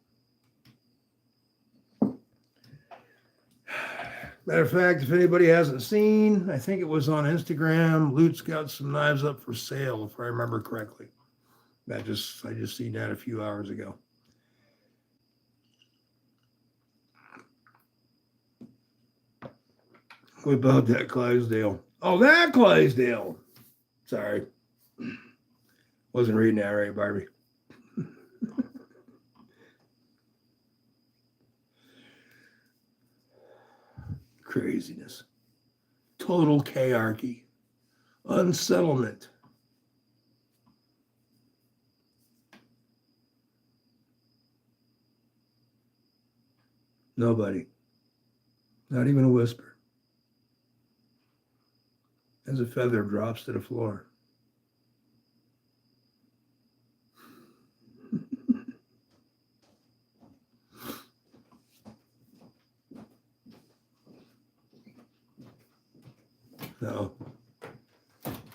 Matter of fact, if anybody hasn't seen, I think it was on Instagram, Lute's got some knives up for sale, if I remember correctly. I just seen that a few hours ago. What about that Clydesdale? Oh, that Clydesdale. Sorry. Wasn't reading that right, Barbie. Craziness. Total chaarchy. Unsettlement. Nobody. Not even a whisper. As a feather drops to the floor. No.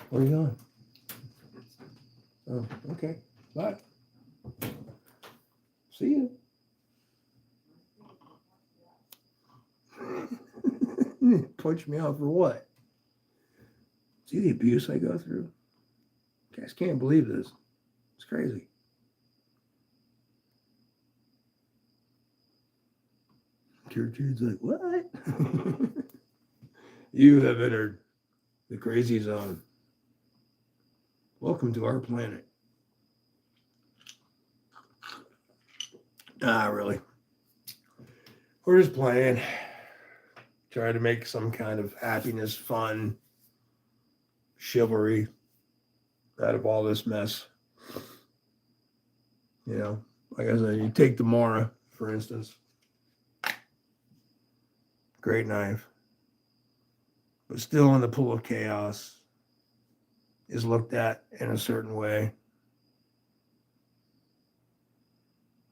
Where are you going? Oh, okay. Bye. See you. Punch me out for what? See the abuse I go through? You guys can't believe this. It's crazy. Gertrude's like, what? You have entered the crazy zone. Welcome to our planet. Really. We're just playing. Trying to make some kind of happiness, fun, chivalry out of all this mess. You know, like I said, you take the Mora, for instance. Great knife. But still in the pool of chaos is looked at in a certain way.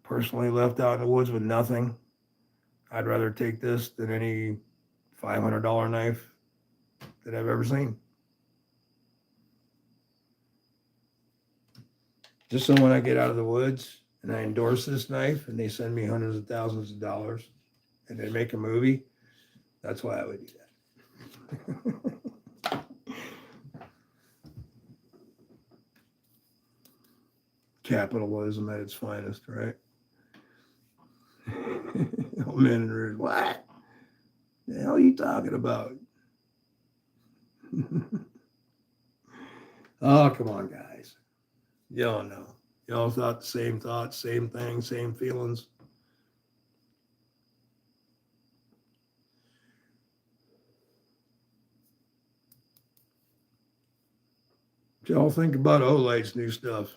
Personally left out in the woods with nothing, I'd rather take this than any $500 knife that I've ever seen. Just so when I get out of the woods and I endorse this knife and they send me hundreds of thousands of dollars and they make a movie, that's why I would do that. Capitalism at its finest, right? Old man in the red, what? The hell are you talking about? Oh, come on, guys. Y'all know. Y'all thought the same thoughts, same thing, same feelings. What y'all think about Olight's new stuff?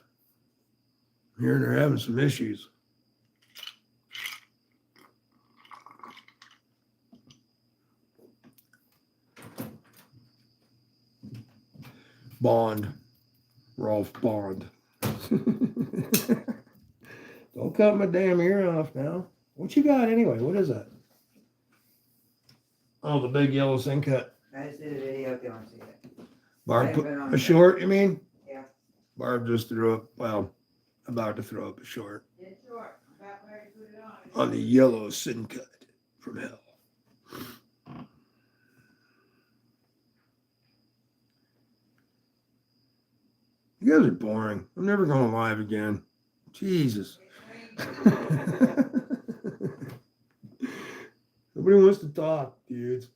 I'm hearing they're having some issues. Bond. Rolf Bond. Don't cut my damn ear off now. What you got anyway? What is that? Oh, the big yellow sin cut. I just did a video if you want to see it. Barb put a short, you mean? Yeah. Barb just threw up, well, about to throw up a short. It's short. on the yellow sin cut from hell. You guys are boring. I'm never going live again. Jesus. Nobody wants to talk, dudes.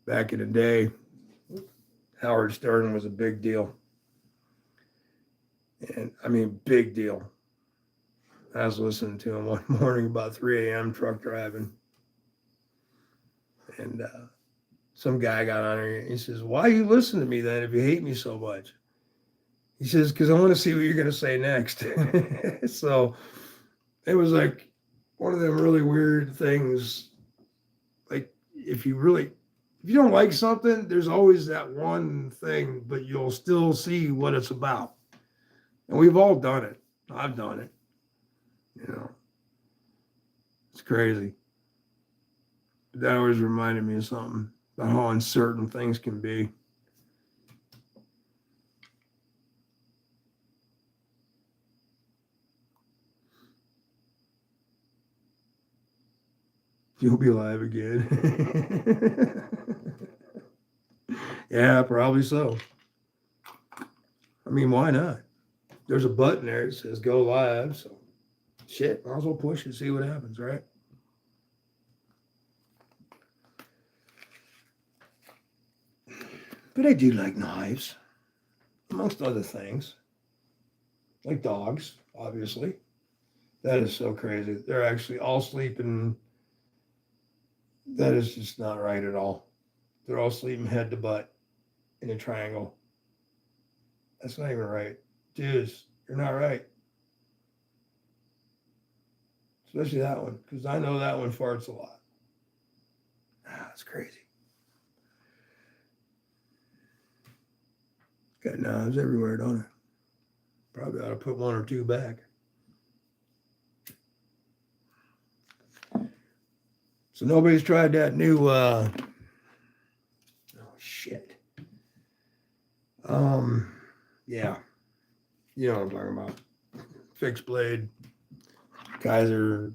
Back in the day, Howard Stern was a big deal. And I mean, big deal. I was listening to him one morning about 3 a.m. truck driving. And some guy got on there. He says, "Why you listen to me then if you hate me so much?" He says, "Because I want to see what you're going to say next." So it was like one of them really weird things. Like if you don't like something, there's always that one thing, but you'll still see what it's about. And we've all done it. I've done it. You know, it's crazy. But that always reminded me of something about how uncertain things can be. You'll be alive again. Yeah, probably so. I mean, why not? There's a button there that says go live, so shit, might as well push it, see what happens, right? But I do like knives, amongst other things. Like dogs, obviously. That is so crazy. They're actually all sleeping. That is just not right at all. They're all sleeping head to butt in a triangle. That's not even right. Dudes, you're not right. Especially that one, because I know that one farts a lot. That's crazy. Got knives everywhere, don't it? Probably ought to put one or two back. So nobody's tried that new oh shit. Yeah. You know what I'm talking about. Fixed blade, Kaiser,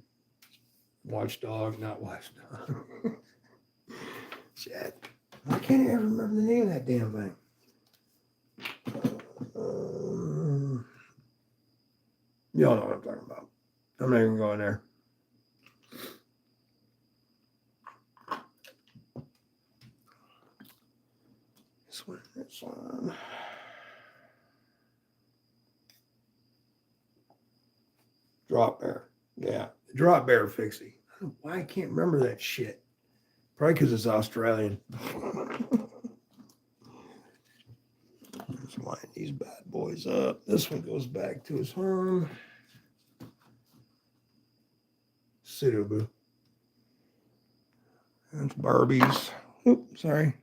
Watchdog, not Watchdog. Shit. I can't ever remember the name of that damn thing. Y'all know what I'm talking about. I'm not even going there. This one. Drop bear. Yeah. Drop bear fixie. I don't know why I can't remember that shit. Probably because it's Australian. Let's line these bad boys up. This one goes back to his home. Situbu. That's Barbie's. Oops, sorry.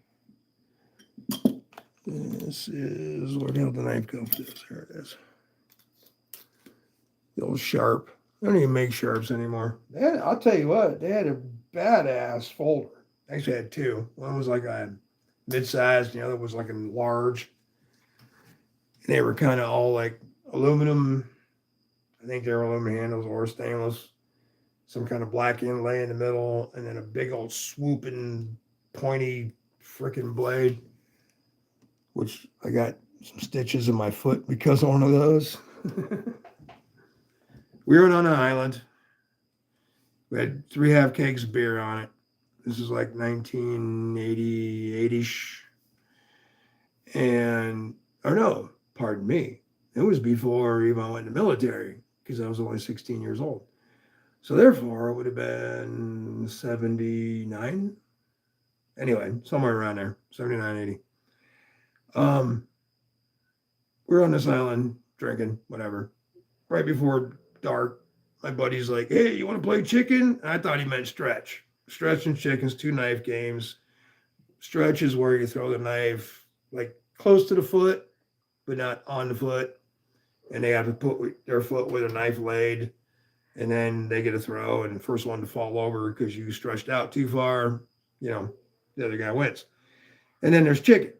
This is, where the hell did the knife go for this? There it is. The old Sharp. They don't even make Sharps anymore. I'll tell you what, they had a badass folder. Actually, I had two. One was like a mid-sized, and the other was like a large. And they were kind of all like aluminum. I think they were aluminum handles or stainless. Some kind of black inlay in the middle, and then a big old swooping, pointy freaking blade, which I got some stitches in my foot because of one of those. We were on an island. We had 3 half kegs of beer on it. This is like 1988-ish. And, or no, pardon me. It was before even I went in the military because I was only 16 years old. So therefore, it would have been 79. Anyway, somewhere around there, 79, 80. We're on this island drinking, whatever. Right before dark, my buddy's like, "Hey, you want to play chicken?" And I thought he meant stretch. Stretch and chicken's 2 knife games. Stretch is where you throw the knife like close to the foot, but not on the foot. And they have to put their foot with a knife laid. And then they get a throw, and the first one to fall over because you stretched out too far, the other guy wins. And then there's chicken,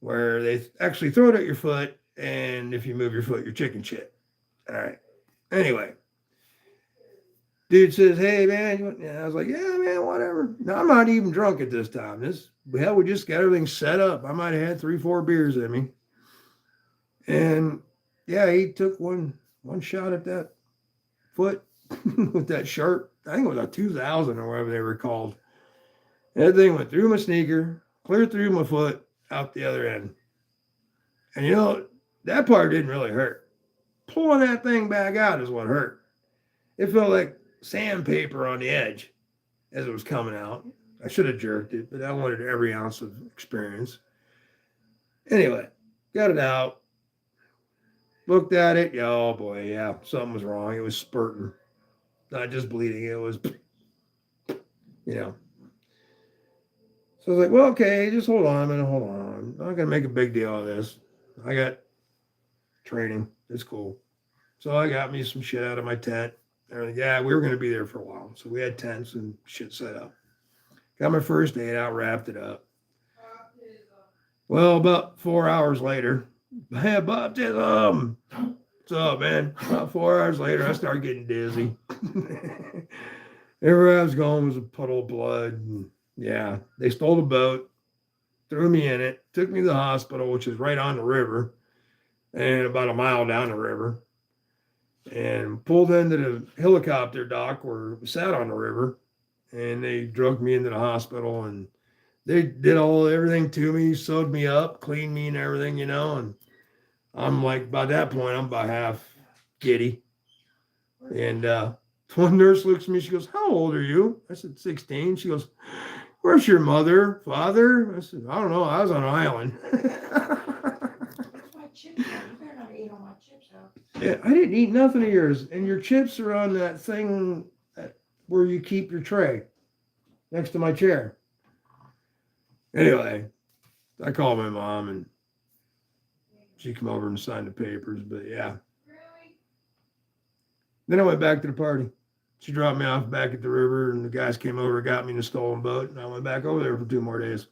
where they actually throw it at your foot, and if you move your foot, you're chicken shit. All right. Anyway, dude says, "Hey man," and I was like, "Yeah, man, whatever." No, I'm not even drunk at this time. Hell, we just got everything set up. I might have had 3-4 beers in me, and yeah, he took one shot at that foot with that shirt. I think it was a 2000 or whatever they were called. That thing went through my sneaker, clear through my foot, out the other end. And you know, that part didn't really hurt. Pulling that thing back out is what hurt. It felt like sandpaper on the edge as it was coming out. I should have jerked it, but I wanted every ounce of experience. Anyway, got it out. Looked at it. Oh boy, yeah, something was wrong. It was spurting. Not just bleeding. It was, you know. So I was like, well, okay, just hold on a minute, hold on. I'm not going to make a big deal of this. I got training. It's cool. So I got me some shit out of my tent. Yeah, we were going to be there for a while. So we had tents and shit set up. Got my first aid out, wrapped it up. Well, about 4 hours later, hey, baptism. What's up, man? About 4 hours later, I started getting dizzy. Everywhere I was going was a puddle of blood. And yeah, they stole the boat, threw me in it, took me to the hospital, which is right on the river, and about a mile down the river, and pulled into the helicopter dock where it sat on the river, and they drugged me into the hospital, and they did everything to me, sewed me up, cleaned me and everything, you know, and I'm like, by that point, I'm about half giddy. And one nurse looks at me, she goes, "How old are you?" I said, 16. She goes, "Where's your mother, father?" I said, "I don't know. I was on an island." My chips out. You better not eat all my chips out. Yeah, I didn't eat nothing of yours. And your chips are on that thing where you keep your tray next to my chair. Anyway, I called my mom and she came over and signed the papers. But yeah. Really? Then I went back to the party. She dropped me off back at the river, and the guys came over, got me in a stolen boat, and I went back over there for 2 more days.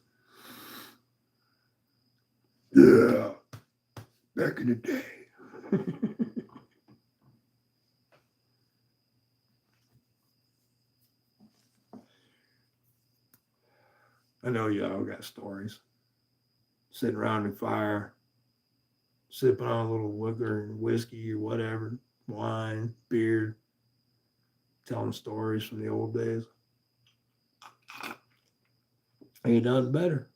Yeah, back in the day. I know y'all got stories. Sitting around the fire, sipping on a little liquor and whiskey or whatever, wine, beer, telling stories from the old days. Ain't nothing better.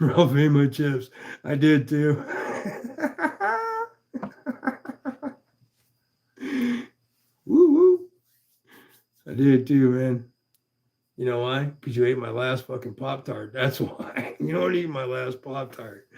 Ralph ate my chips. I did too. Woo woo. I did too, man. You know why? Because you ate my last fucking Pop-Tart. That's why. You don't eat my last Pop-Tart.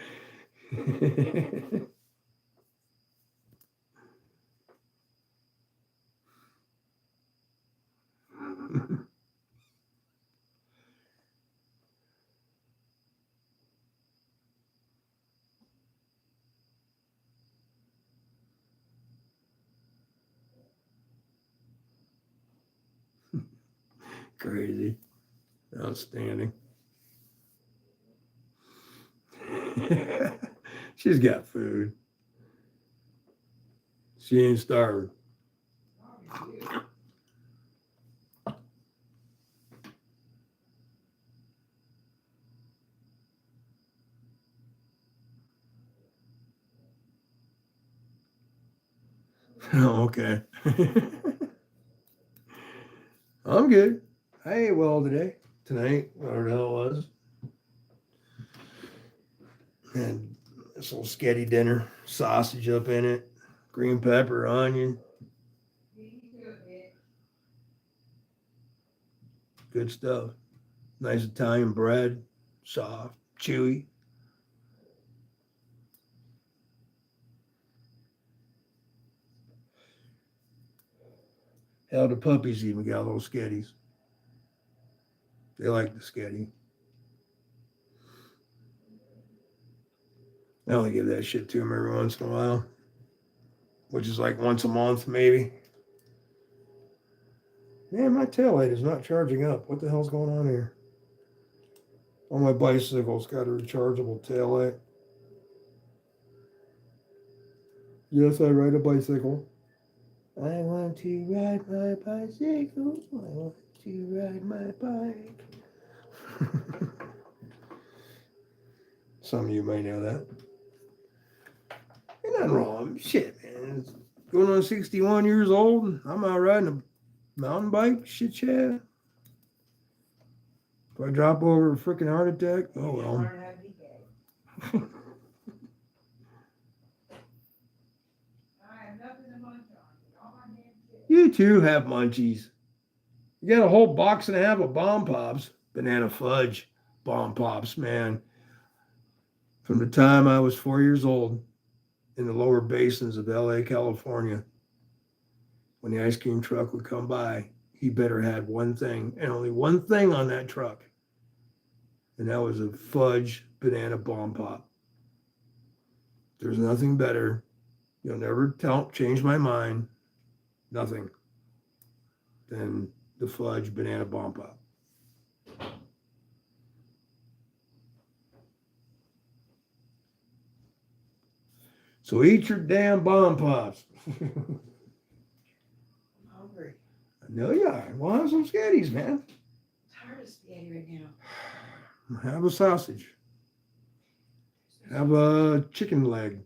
Crazy. Outstanding. She's got food. She ain't starving. Oh, okay. I'm good. I ate well tonight, whatever the hell it was. And this little sketty dinner, sausage up in it, green pepper, onion. Good stuff. Nice Italian bread, soft, chewy. Hell, the puppies even got little sketties. They like the sketty. I only give that shit to them every once in a while, which is like once a month, maybe. Man, my taillight is not charging up. What the hell's going on here? On my bicycle's got a rechargeable taillight. Yes, I ride a bicycle. I want to ride my bicycle. I want to ride my bike. Some of you may know that. Ain't nothing wrong. Shit, man. It's going on 61 years old. I'm out riding a mountain bike. Shit, yeah. If I drop over a freaking heart attack, oh well. Learn how to be gay. I have nothing to munch on. All my damn shit. You too have munchies. You got a whole box and a half of bomb pops, banana fudge bomb pops, man. From the time I was 4 years old in the lower basins of LA, California, when the ice cream truck would come by, he better had one thing and only one thing on that truck. And that was a fudge banana bomb pop. There's nothing better. You'll never change my mind. Nothing than the fudge banana bomb pop. So eat your damn bomb pops. I'm hungry. I know you are. Well, have some skitties, man. I'm tired of spaghetti right now. Have a sausage. Have a chicken leg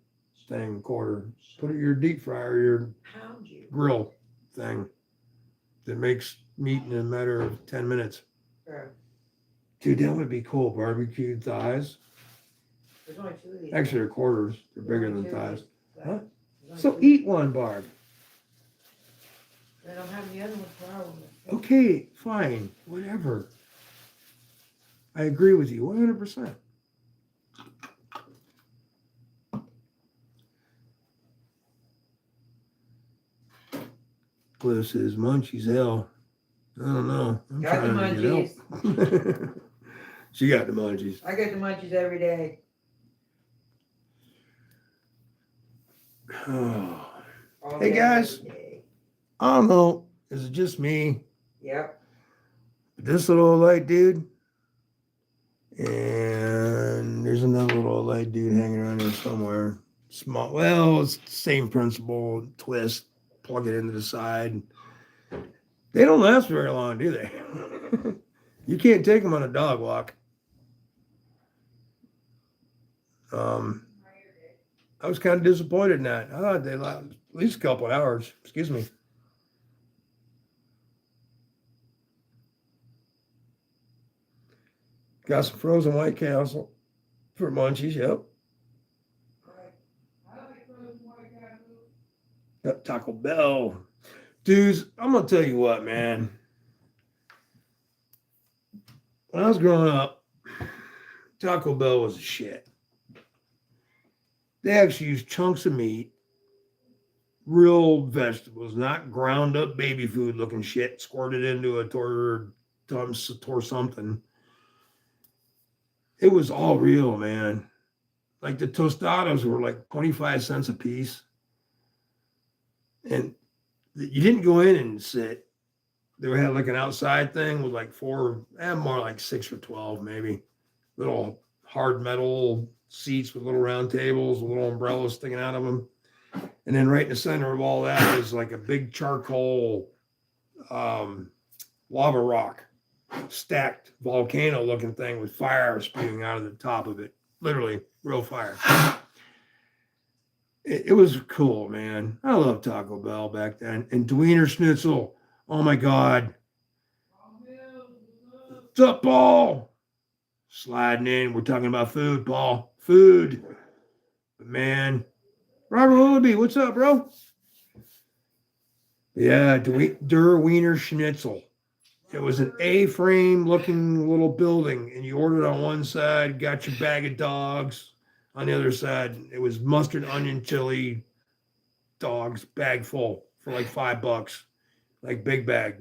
thing, quarter. Put it in your deep fryer, your Pound you. grill thing that makes meat in a matter of 10 minutes. Bro, Dude, that would be cool. Barbecued thighs. there's only two of these. Actually, they're quarters. They're There's bigger only than two of thighs. these. Huh? There's only So two. eat one, Barb. I don't have the other one for our one. Okay, fine. Whatever. I agree with you 100%. Cliff says, munchies, hell. I don't know. I'm Got the trying to get help. She got the munchies. I get the munchies every day. Oh. All Hey, day, guys. every day. I don't know. Is it just me? Yep. This little old light dude. And there's another little old light dude hanging around here somewhere. Small. Well, it's the same principle. Twist. Plug it into the side. They don't last very long, do they? You can't take them on a dog walk. I was kind of disappointed in that. I thought they lasted at least a couple of hours. Excuse me. Got some frozen White Castle for munchies. Yep. Got Taco Bell. Dudes, I'm going to tell you what, man. When I was growing up, Taco Bell was a shit. They actually used chunks of meat, real vegetables, not ground up baby food looking shit, squirted into a tor something. It was all real, man. Like the tostadas were like 25 cents a piece. And you didn't go in and sit. They had like an outside thing with like more like 6 or 12 maybe. Little hard metal seats with little round tables, with little umbrellas sticking out of them. And then right in the center of all that is like a big charcoal lava rock, stacked volcano looking thing with fire spewing out of the top of it. Literally, real fire. It was cool, man. I loved Taco Bell back then. And Wiener Schnitzel. Oh my God. What's up, Paul? Sliding in. We're talking about food, Paul. Food. But man. Robert Willoughby, what's up, bro? Yeah, Der Wiener Schnitzel. It was an A-frame looking little building, and you ordered on one side, got your bag of dogs. On the other side, it was mustard, onion, chili, dogs, bag full for like $5, like big bag.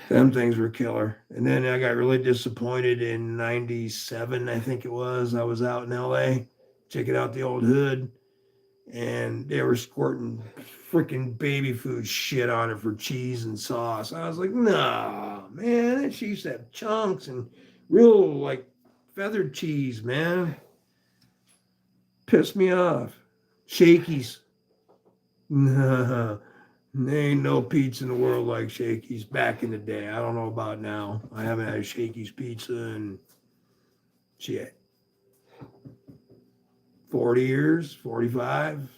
Them things were killer. And then I got really disappointed in 97, I think it was. I was out in LA, checking out the old hood, and they were squirting freaking baby food shit on it for cheese and sauce. I was like, nah, man, that shit used to have chunks and Real like feathered cheese, man. Pissed me off. Shakey's. Nah, there ain't no pizza in the world like Shakey's back in the day. I don't know about now. I haven't had a Shakey's pizza in shit. 40 years, 45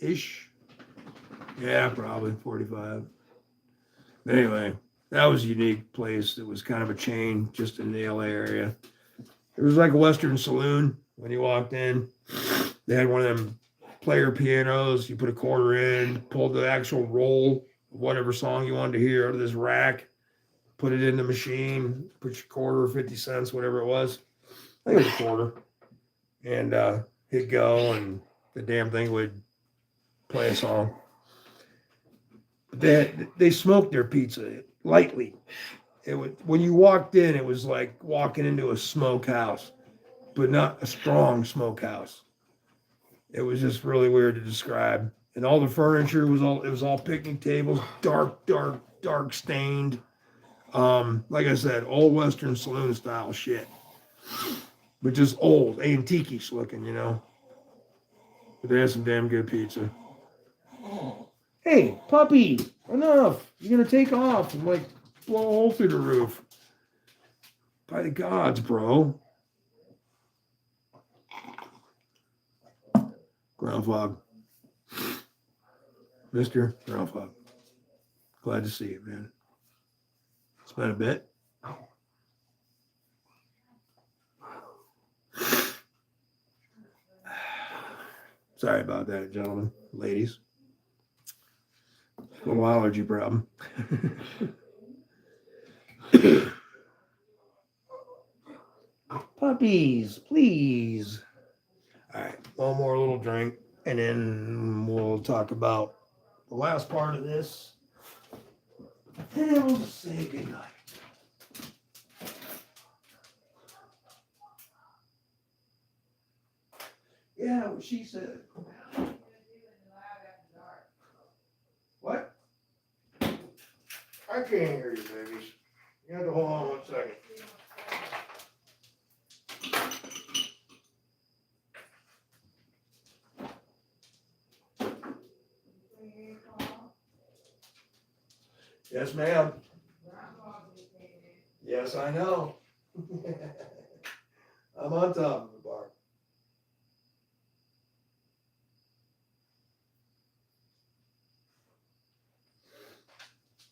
ish. Yeah, probably 45. Anyway, that was a unique place. It was kind of a chain just in the LA area. It was like a Western saloon when you walked in. They had one of them player pianos. You put a quarter in, pulled the actual roll of whatever song you wanted to hear out of this rack, put it in the machine, put your quarter, 50 cents, whatever it was. I think it was a quarter. And hit go, and the damn thing would play a song. They smoked their pizza lightly. It would, when you walked in, it was like walking into a smokehouse, but not a strong smokehouse. It was just really weird to describe. And all the furniture was all picnic tables, dark stained. Like I said, old Western saloon style shit. But just old, antique-ish looking, you know. But they had some damn good pizza. Hey, puppy, enough. You're gonna take off and like blow a hole through the roof. By the gods, bro. Groundhog. Mr. Groundhog. Glad to see you, man. It's been a bit. Sorry about that, gentlemen, ladies. A little allergy problem. Puppies, please. All right, one more little drink, and then we'll talk about the last part of this. And then we'll just say goodnight. Yeah, what she said. What? I can't hear you, babies. You have to hold on 1 second. Yes, ma'am. Yes, I know. I'm on top of the bar.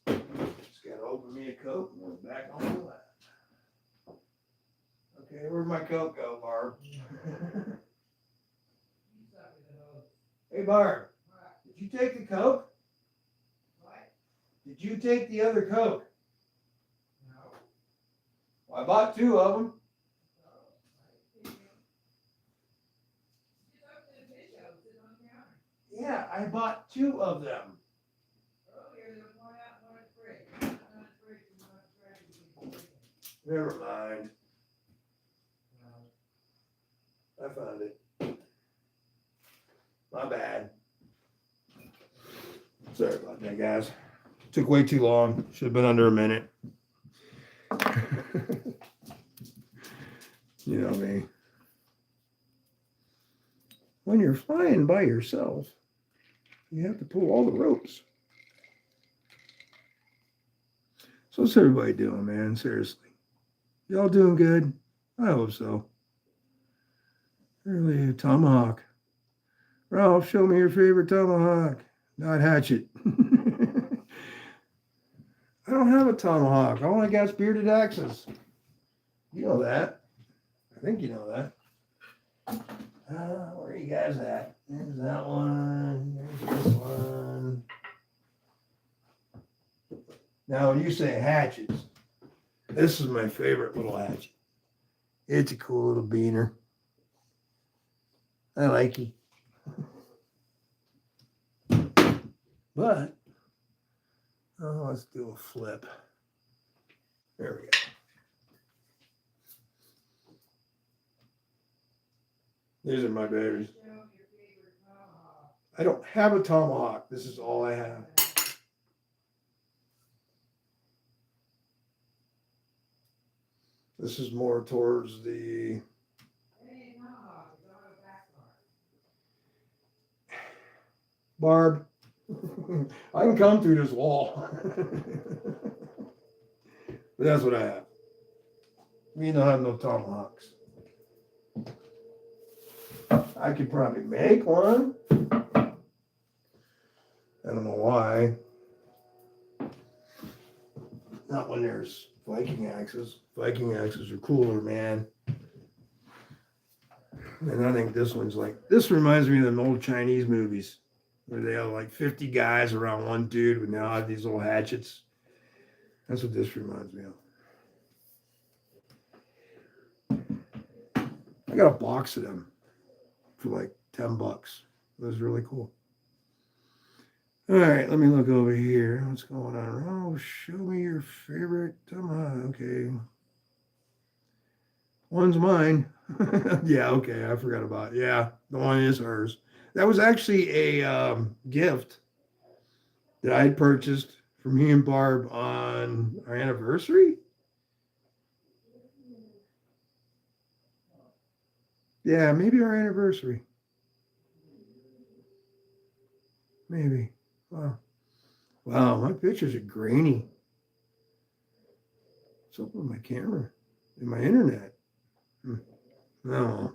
Just gotta open me a Coke and we're back on the lap. Okay, where'd my Coke go, Barb? Hey, Barb, did you take the Coke? Did you take the other Coke? No. Well, I bought 2 of them. Yeah, I bought 2 of them. Never mind. I found it. My bad. Sorry about that, guys. Took way too long. Should have been under a minute. You know me. When you're flying by yourself, you have to pull all the ropes. So what's everybody doing, man? Seriously. Y'all doing good? I hope so. Really, tomahawk. Ralph, show me your favorite tomahawk. Not hatchet. I don't have a tomahawk. I only got bearded axes. You know that. I think you know that. Where are you guys at? There's that one. There's this one. Now, when you say hatchets, this is my favorite little hatchet. It's a cool little beaner. I like it. But, let's do a flip. There we go. These are my babies. I don't have a tomahawk. This is all I have. This is more towards the Barb. I can come through this wall. But that's what I have. We don't have no tomahawks. I could probably make one. I don't know why. Not when there's Viking axes. Viking axes are cooler, man. And I think this one's like, this reminds me of them old Chinese movies where they have like 50 guys around one dude with now have these little hatchets. That's what this reminds me of. I got a box of them for like $10. It was really cool. All right, let me look over here. What's going on? Oh, show me your favorite tomahawk. Okay. One's mine. Yeah, okay. I forgot about it. Yeah, the one is hers. That was actually a gift that I had purchased from me and Barb on our anniversary. Yeah, maybe our anniversary. Maybe. Wow. Wow, my pictures are grainy. What's up with my camera and my internet? No.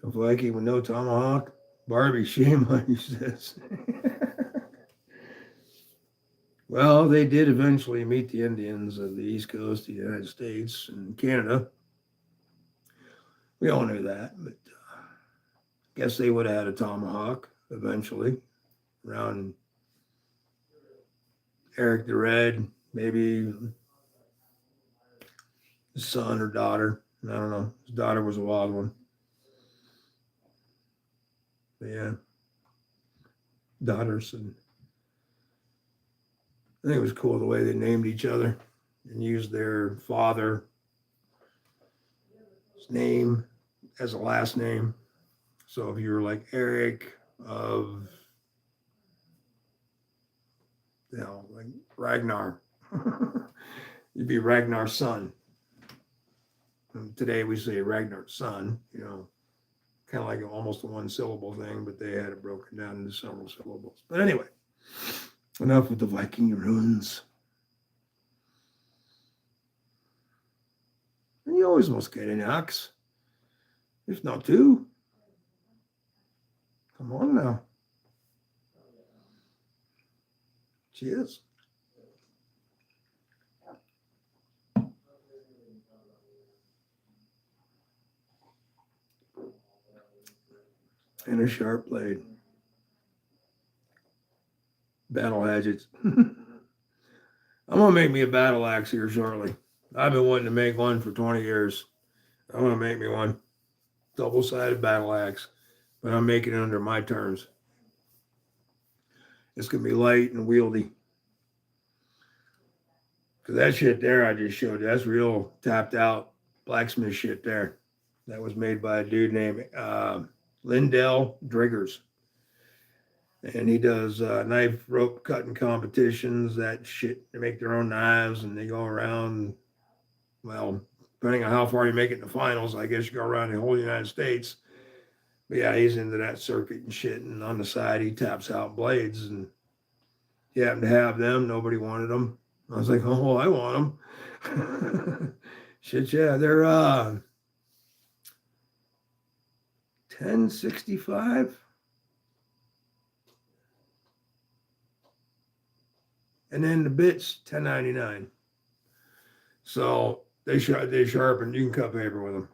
A Viking with no tomahawk. Barbie, shame on you, says. Well, they did eventually meet the Indians of the East Coast of the United States and Canada. We all knew that, but guess they would have had a tomahawk eventually around Eric the Red, maybe his son or daughter. I don't know. His daughter was a wild one. But yeah, daughters. And I think it was cool the way they named each other and used their father's name as a last name. So if you were like Eric of, like Ragnar, you'd be Ragnar's son. And today we say Ragnar's son, kind of like almost a one syllable thing, but they had it broken down into several syllables. But anyway, enough with the Viking ruins. And you always must get an axe, if not two. Come on now. Cheers. And a sharp blade. Battle hatchets. I'm going to make me a battle axe here shortly. I've been wanting to make one for 20 years. I'm going to make me one. Double-sided battle axe. But I'm making it under my terms. It's going to be light and wieldy. Because that shit there I just showed you, that's real tapped out blacksmith shit there. That was made by a dude named Lindell Driggers. And he does knife rope cutting competitions, that shit. They make their own knives and they go around, well, depending on how far you make it in the finals, I guess you go around the whole United States. But yeah, he's into that circuit and shit. And on the side, he taps out blades. And he happened to have them. Nobody wanted them. I was like, oh, I want them. Shit, yeah. They're 1065. And then the bits, 1099. So they sharpen. You can cut paper with them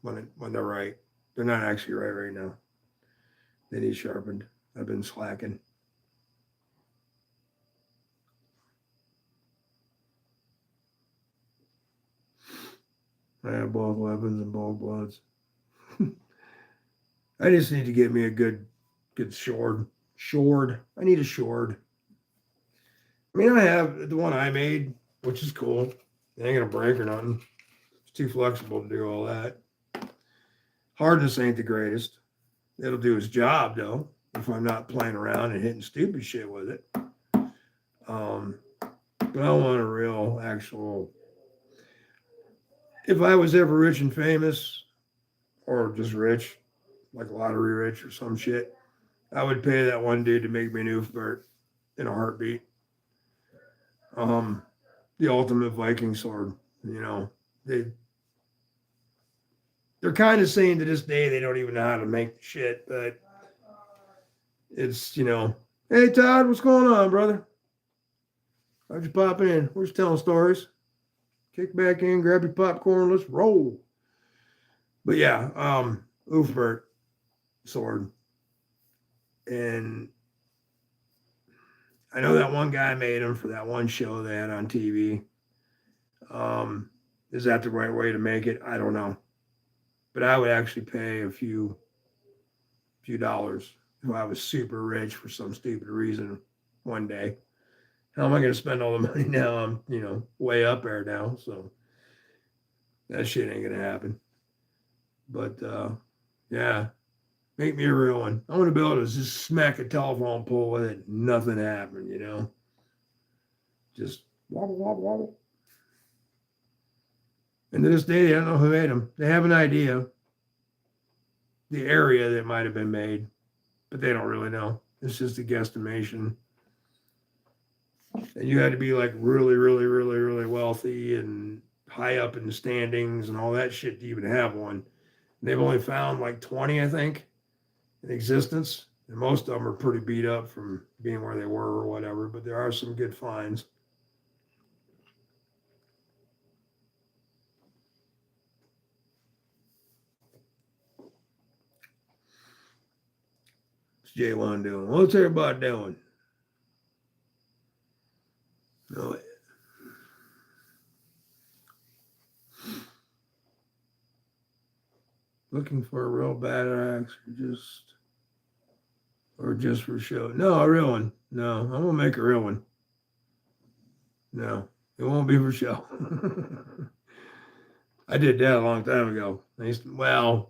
when they're right. They're not actually right now. They need sharpened. I've been slacking. I have both weapons and both bloods. I just need to get me a good sword. I need a sword. I mean, I have the one I made, which is cool. It ain't gonna break or nothing. It's too flexible to do all that. Hardness ain't the greatest. It'll do its job though, if I'm not playing around and hitting stupid shit with it. But I want a real actual. If I was ever rich and famous, or just rich, like lottery rich or some shit, I would pay that one dude to make me an Oofbert in a heartbeat. The ultimate Viking sword. You know, they're kind of saying to this day they don't even know how to make shit, but it's, hey Todd, what's going on, brother? How'd you pop in? We're just telling stories. Kick back in, grab your popcorn, let's roll. But yeah, Oofbert sword. And I know that one guy made them for that one show they had on TV. Is that the right way to make it? I don't know. But I would actually pay a few dollars if I was super rich for some stupid reason one day. How am I going to spend all the money now? I'm, way up there now. So that shit ain't going to happen. But yeah, make me a real one. I want to be able to just smack a telephone pole with it. Nothing happened, Just wobble, wobble, wobble. And to this day, they don't know who made them. They have an idea, the area that might have been made, but they don't really know. It's just a guesstimation. And you had to be like really, really, really, really wealthy and high up in the standings and all that shit to even have one. And they've only found like 20, I think, in existence. And most of them are pretty beat up from being where they were or whatever, but there are some good finds. What's J1 doing? What's everybody doing? No. Looking for a real badass or just for show? No, a real one. No, I'm gonna make a real one. No, it won't be for show. I did that a long time ago. I don't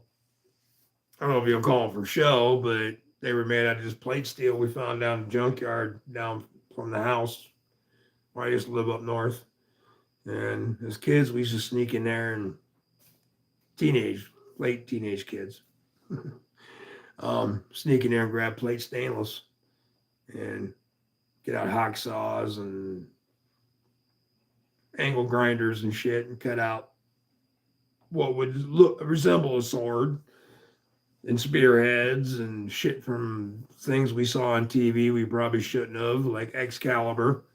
know if you'll call it for show, but they were made out of just plate steel we found down the junkyard down from the house where I used to live up north. And as kids, we used to sneak in there and late teenage kids, sneak in there and grab plate stainless and get out hacksaws and angle grinders and shit and cut out what would resemble a sword and spearheads and shit from things we saw on TV we probably shouldn't have, like Excalibur.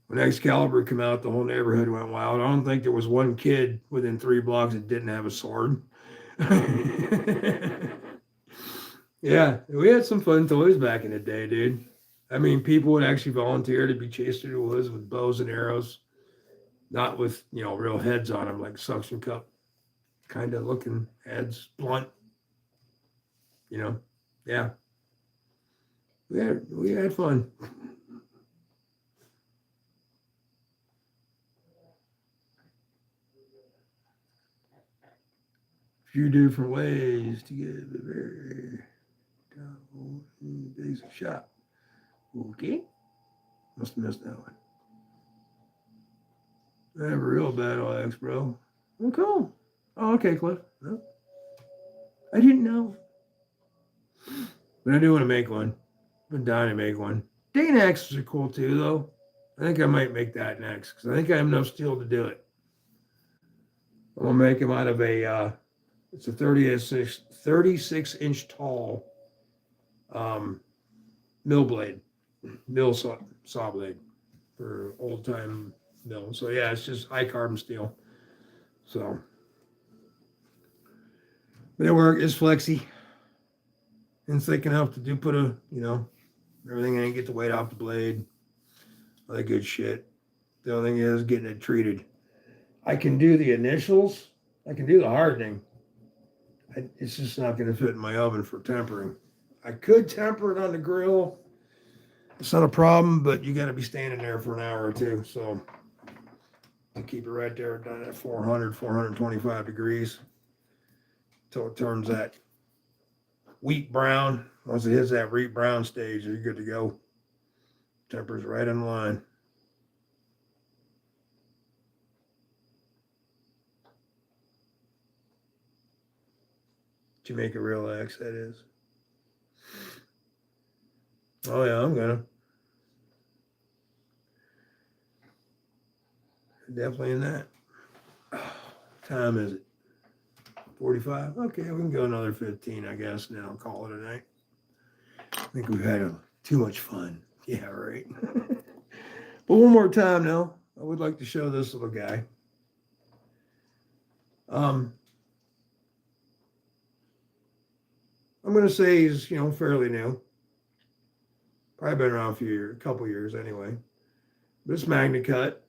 When Excalibur came out, the whole neighborhood went wild. I don't think there was one kid within 3 blocks that didn't have a sword. Yeah, we had some fun toys back in the day, dude. I mean, people would actually volunteer to be chased through the woods with bows and arrows, not with, real heads on them, like suction cup kind of looking heads, blunt. Yeah. We had fun. Few different ways to get a very basic shot. Okay. Must have missed that one. I have a real battle axe, bro. Oh, cool. Oh, okay, Cliff. No. I didn't know. But I do want to make one. I've been dying to make one. Dane axes are cool too, though. I think I might make that next because I think I have enough steel to do it. I'm going to make them out of it's a 36-inch tall mill saw blade for old time mill. So yeah, it's just high carbon steel. So, but it works. It's flexy and thick enough to put everything in and get the weight off the blade. All that good shit. The only thing is getting it treated. I can do the initials. I can do the hardening. It's just not going to fit in my oven for tempering. I could temper it on the grill. It's not a problem, but you got to be standing there for an hour or two. So I keep it right there down at 400, 425 degrees until it turns that wheat brown. Once it hits that wheat brown stage, you're good to go. Temper's right in line. Jamaica Real X, that is. Oh yeah, I'm gonna. Definitely in that. Time is it? 45? Okay, we can go another 15, I guess, and then I'll call it a night. I think we've had too much fun. Yeah, right. But one more time now, I would like to show this little guy. I'm going to say he's, fairly new. Probably been around a couple years anyway. But it's Magna Cut.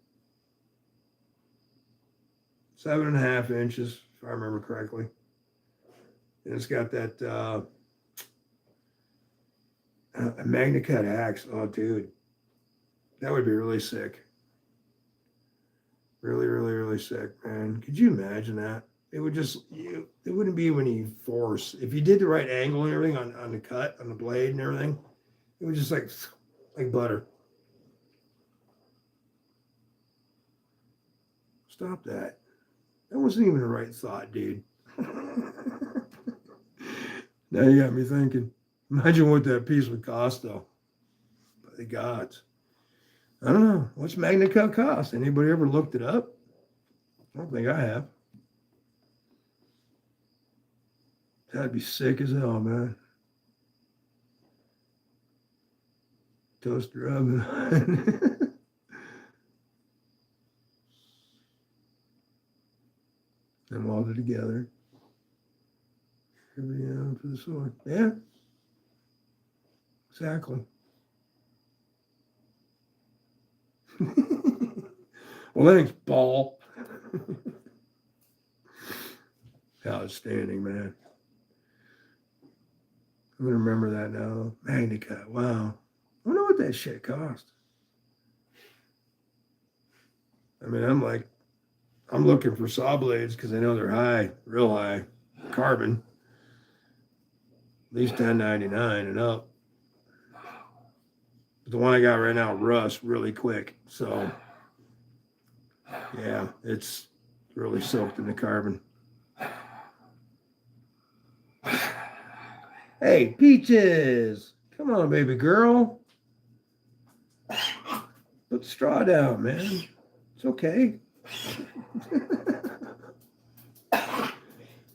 7.5 inches, if I remember correctly. And it's got that a Magna Cut axe. Oh, dude. That would be really sick. Really, really, really sick, man. Could you imagine that? It would just, it wouldn't be any force. If you did the right angle and everything on the cut, on the blade and everything, it was just like butter. Stop that. That wasn't even the right thought, dude. Now you got me thinking. Imagine what that piece would cost, though. By the gods. I don't know. What's Magna Cut cost? Anybody ever looked it up? I don't think I have. That'd be sick as hell, man. Toaster oven. And welded together. Everything for the sword. Yeah. Exactly. Well, thanks, Paul. Outstanding, man. I'm going to remember that now. Magna Cut. Wow. I wonder what that shit cost. I mean, I'm looking for saw blades because I know they're high, real high, carbon. At least $10.99 and up. But the one I got right now rusts really quick. So, yeah, it's really soaked in the carbon. Hey, Peaches! Come on, baby girl. Put the straw down, man. It's okay.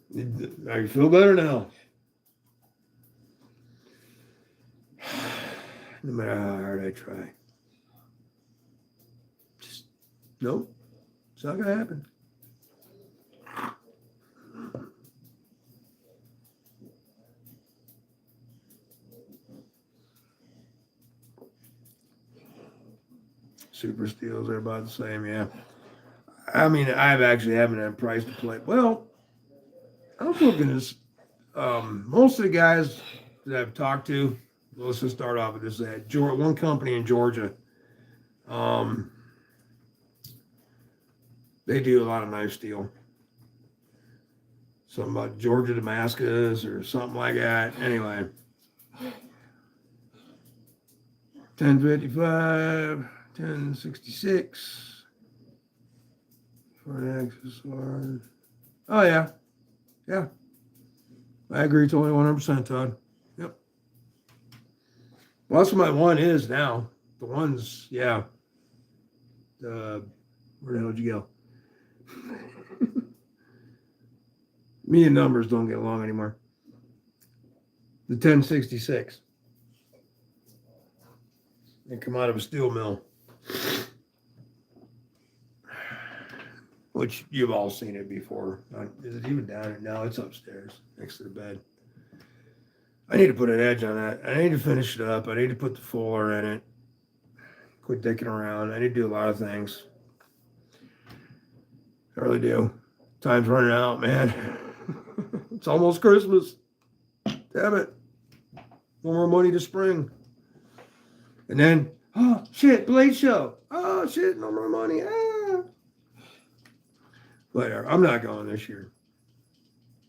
You feel better now? No matter how hard I try. Just, nope. It's not going to happen. Super steels are about the same, yeah. I mean, I've actually haven't had a price to play. Well, I was looking at this. Most of the guys that I've talked to, let's just start off with this. One company in Georgia. They do a lot of knife steel. Something about Georgia Damascus or something like that. Anyway. 1055, 1066. For an accessory. Oh, yeah. Yeah. I agree. It's only 100%, Todd. Yep. Well, that's what my one is now. The one's, yeah. Where the hell did you go? Me and numbers don't get along anymore. The 1066. They come out of a steel mill. Which you've all seen it before. Is it even down there? No, it's upstairs next to the bed. I need to put an edge on that. I need to finish it up. I need to put the fuller in it. Quit dicking around. I need to do a lot of things. I really do. Time's running out, man. It's almost Christmas. Damn it. No more money to spring. And then, oh, shit, Blade Show. Oh, shit, no more money. Whatever. I'm not going this year.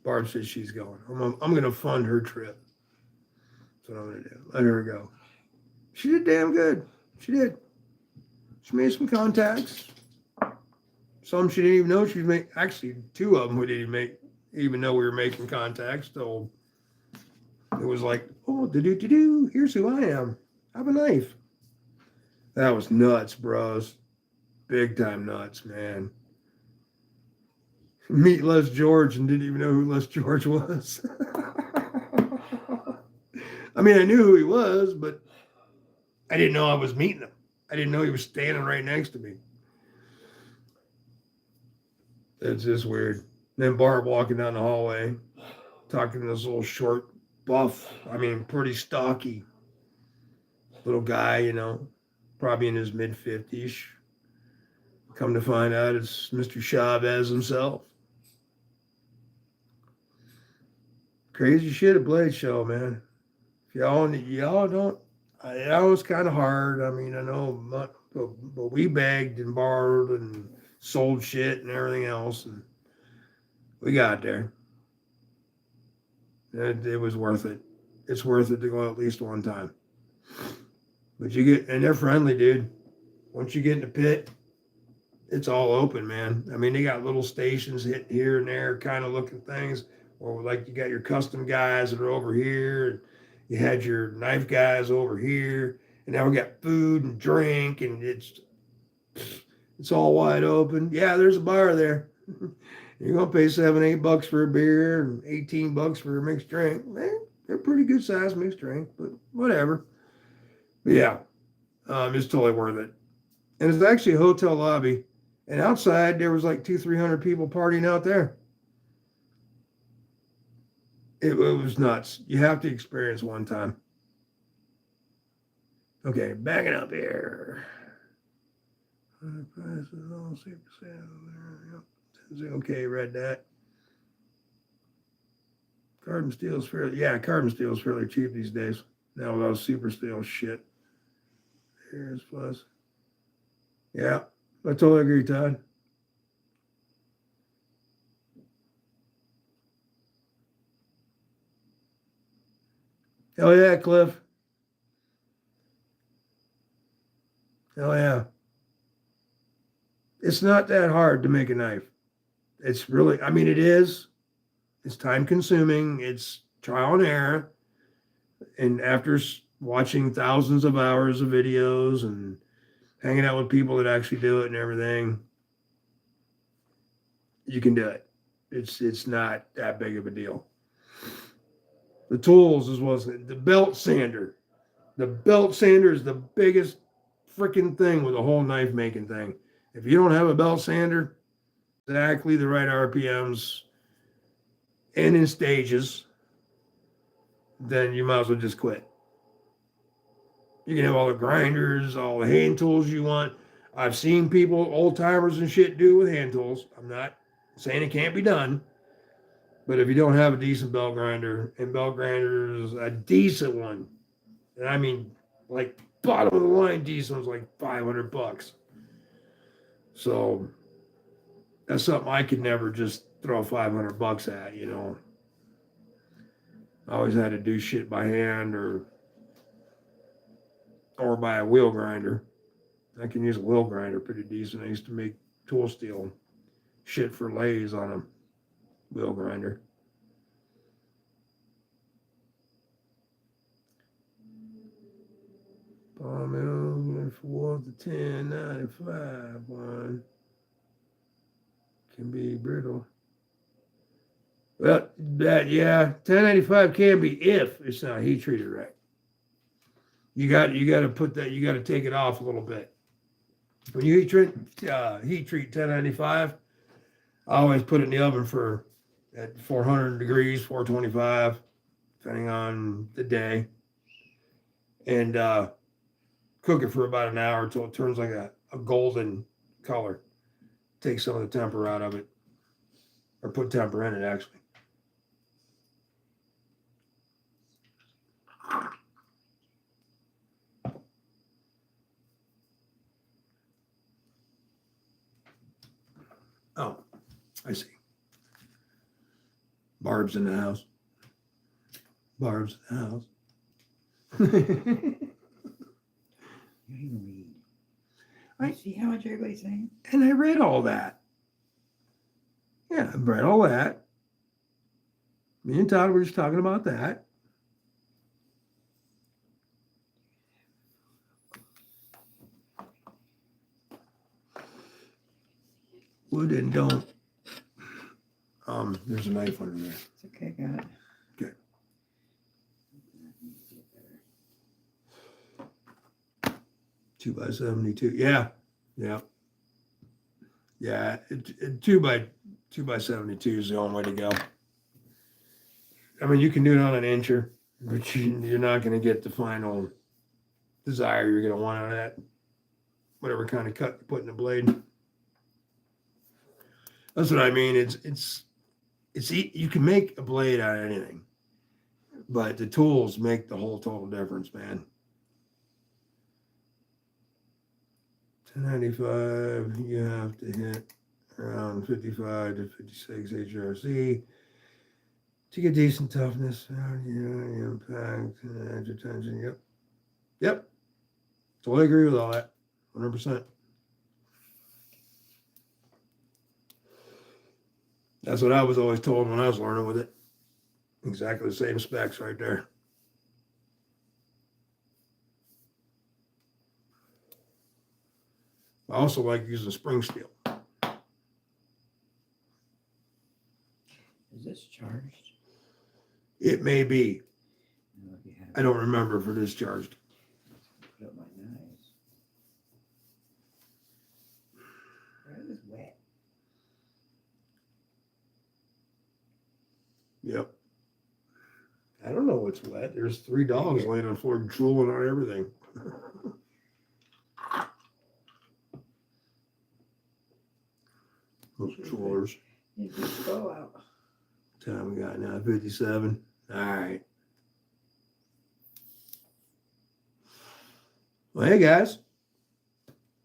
Barb says she's going. I'm going to fund her trip. That's what I'm gonna do. Let her go. She did damn good. She did. She made some contacts. Some she didn't even know she was making. Actually, two of them we didn't even know we were making contacts. So it was like, oh, do. Here's who I am. I have a knife. That was nuts, bros. Big time nuts, man. Meet Les George and didn't even know who Les George was. I mean, I knew who he was, but I didn't know I was meeting him. I didn't know he was standing right next to me. It's just weird. Then Barb walking down the hallway, talking to this little short, buff, I mean, pretty stocky little guy, you know, probably in his mid-50s. Come to find out it's Mr. Chavez himself. Crazy shit at Blade Show, man. If y'all don't, that was kind of hard. I mean, I know, but we begged and borrowed and sold shit and everything else, and we got there. It was worth it. It's worth it to go at least one time. But and they're friendly, dude. Once you get in the pit, it's all open, man. I mean, they got little stations hit here and there, kind of looking things. Or like you got your custom guys that are over here, and you had your knife guys over here, and now we got food and drink, and it's all wide open. Yeah, there's a bar there. You're gonna pay $7-8 for a beer and $18 for a mixed drink. Man, they're pretty good size mixed drink, but whatever. But yeah, it's totally worth it. And it's actually a hotel lobby, and outside there was like 200-300 people partying out there. It was nuts. You have to experience one time. Okay, backing up here. Okay, read that. Carbon steel is fairly cheap these days. Now with all super steel shit. Here's plus. Yeah, I totally agree, Todd. Hell yeah, Cliff. Hell yeah. It's not that hard to make a knife. It's really, I mean, it is. It's time consuming. It's trial and error. And after watching thousands of hours of videos and hanging out with people that actually do it and everything, you can do it. It's not that big of a deal. The tools as well as the belt sander. The belt sander is the biggest freaking thing with the whole knife making thing. If you don't have a belt sander, exactly the right RPMs and in stages, then you might as well just quit. You can have all the grinders, all the hand tools you want. I've seen people, old timers and shit, do with hand tools. I'm not saying it can't be done. But if you don't have a decent belt grinder, and belt grinder is a decent one, and I mean, like bottom of the line decent one's like $500. So that's something I could never just throw $500 at, you know. I always had to do shit by hand or by a wheel grinder. I can use a wheel grinder pretty decent. I used to make tool steel shit for lathes on a wheel grinder. Palm for the 1095 one can be brittle. Well, 1095 can be if it's not heat treated right. You got to put that. You got to take it off a little bit. When you heat treat 1095, I always put it in the oven at 400 degrees, 425, depending on the day, and cook it for about an hour until it turns like a golden color. Take some of the temper out of it, or put temper in it actually. Oh, I see. Barb's in the house. Barb's in the house. You don't even read. I- You see how much everybody's saying? And I read all that. Yeah, I read all that. Me and Todd were just talking about that. Would and don't. There's a knife under there. It's okay, got it. Okay. 2x72. Yeah. Yeah. Yeah. 2x72 is the only way to go. I mean, you can do it on an incher, but you're not going to get the final desire you're going to want out of that. Whatever kind of cut you put in the blade. That's what I mean. You can make a blade out of anything, but the tools make the whole total difference, man. 1095, you have to hit around 55 to 56 HRC to get decent toughness. Impact, edge tension. Yep. Yep. Totally agree with all that. 100%. That's what I was always told when I was learning with it. Exactly the same specs right there. I also like using spring steel. Is this charged? It may be. I don't know if you have I don't remember if it is charged. put up my knives. That is wet. Yep. I don't know what's wet. There's 3 dogs laying on the floor drooling on everything. Those droolers. You just go out. Time we got now 57. All right. Well, hey guys,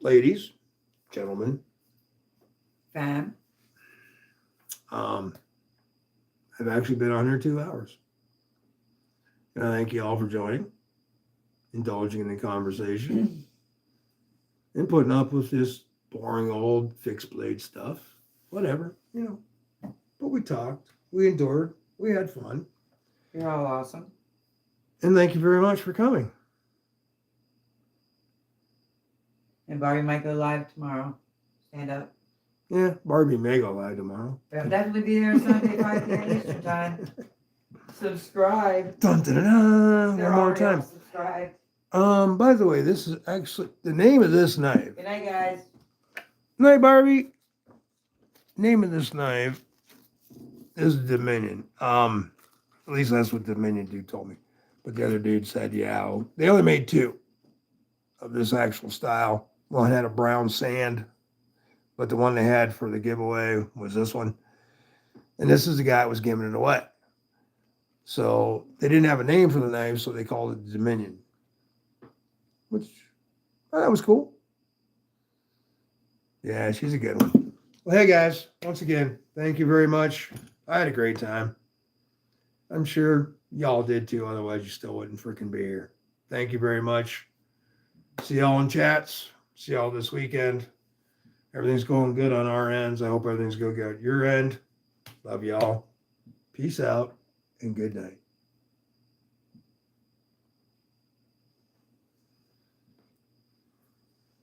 ladies, gentlemen. Fam. I've actually been on here 2 hours. And I thank you all for joining, indulging in the conversation, and putting up with this boring old fixed blade stuff. Whatever, you know. But we talked, we endured, we had fun. You're all awesome. And thank you very much for coming. And Barbie might go live tomorrow. Stand up. Yeah, Barbie may go live tomorrow. But I'll definitely be there Sunday, 5 p.m. Eastern time. Subscribe. Dun, dun, dun, dun. They're One more already all time. subscribed. By the way, this is actually the name of this knife. Good night, guys. Night, Barbie. Name of this knife is Dominion. At least that's what Dominion dude told me. But the other dude said, yeah, they only made 2 of this actual style. One had a brown sand, but the one they had for the giveaway was this one. And this is the guy that was giving it away. So they didn't have a name for the knife, so they called it Dominion. Which, that was cool. Yeah, she's a good one. Well, hey guys, once again, thank you very much. I had a great time. I'm sure y'all did too, otherwise you still wouldn't freaking be here. Thank you very much. See y'all in chats. See y'all this weekend. Everything's going good on our ends. I hope everything's going good at your end. Love y'all. Peace out and good night.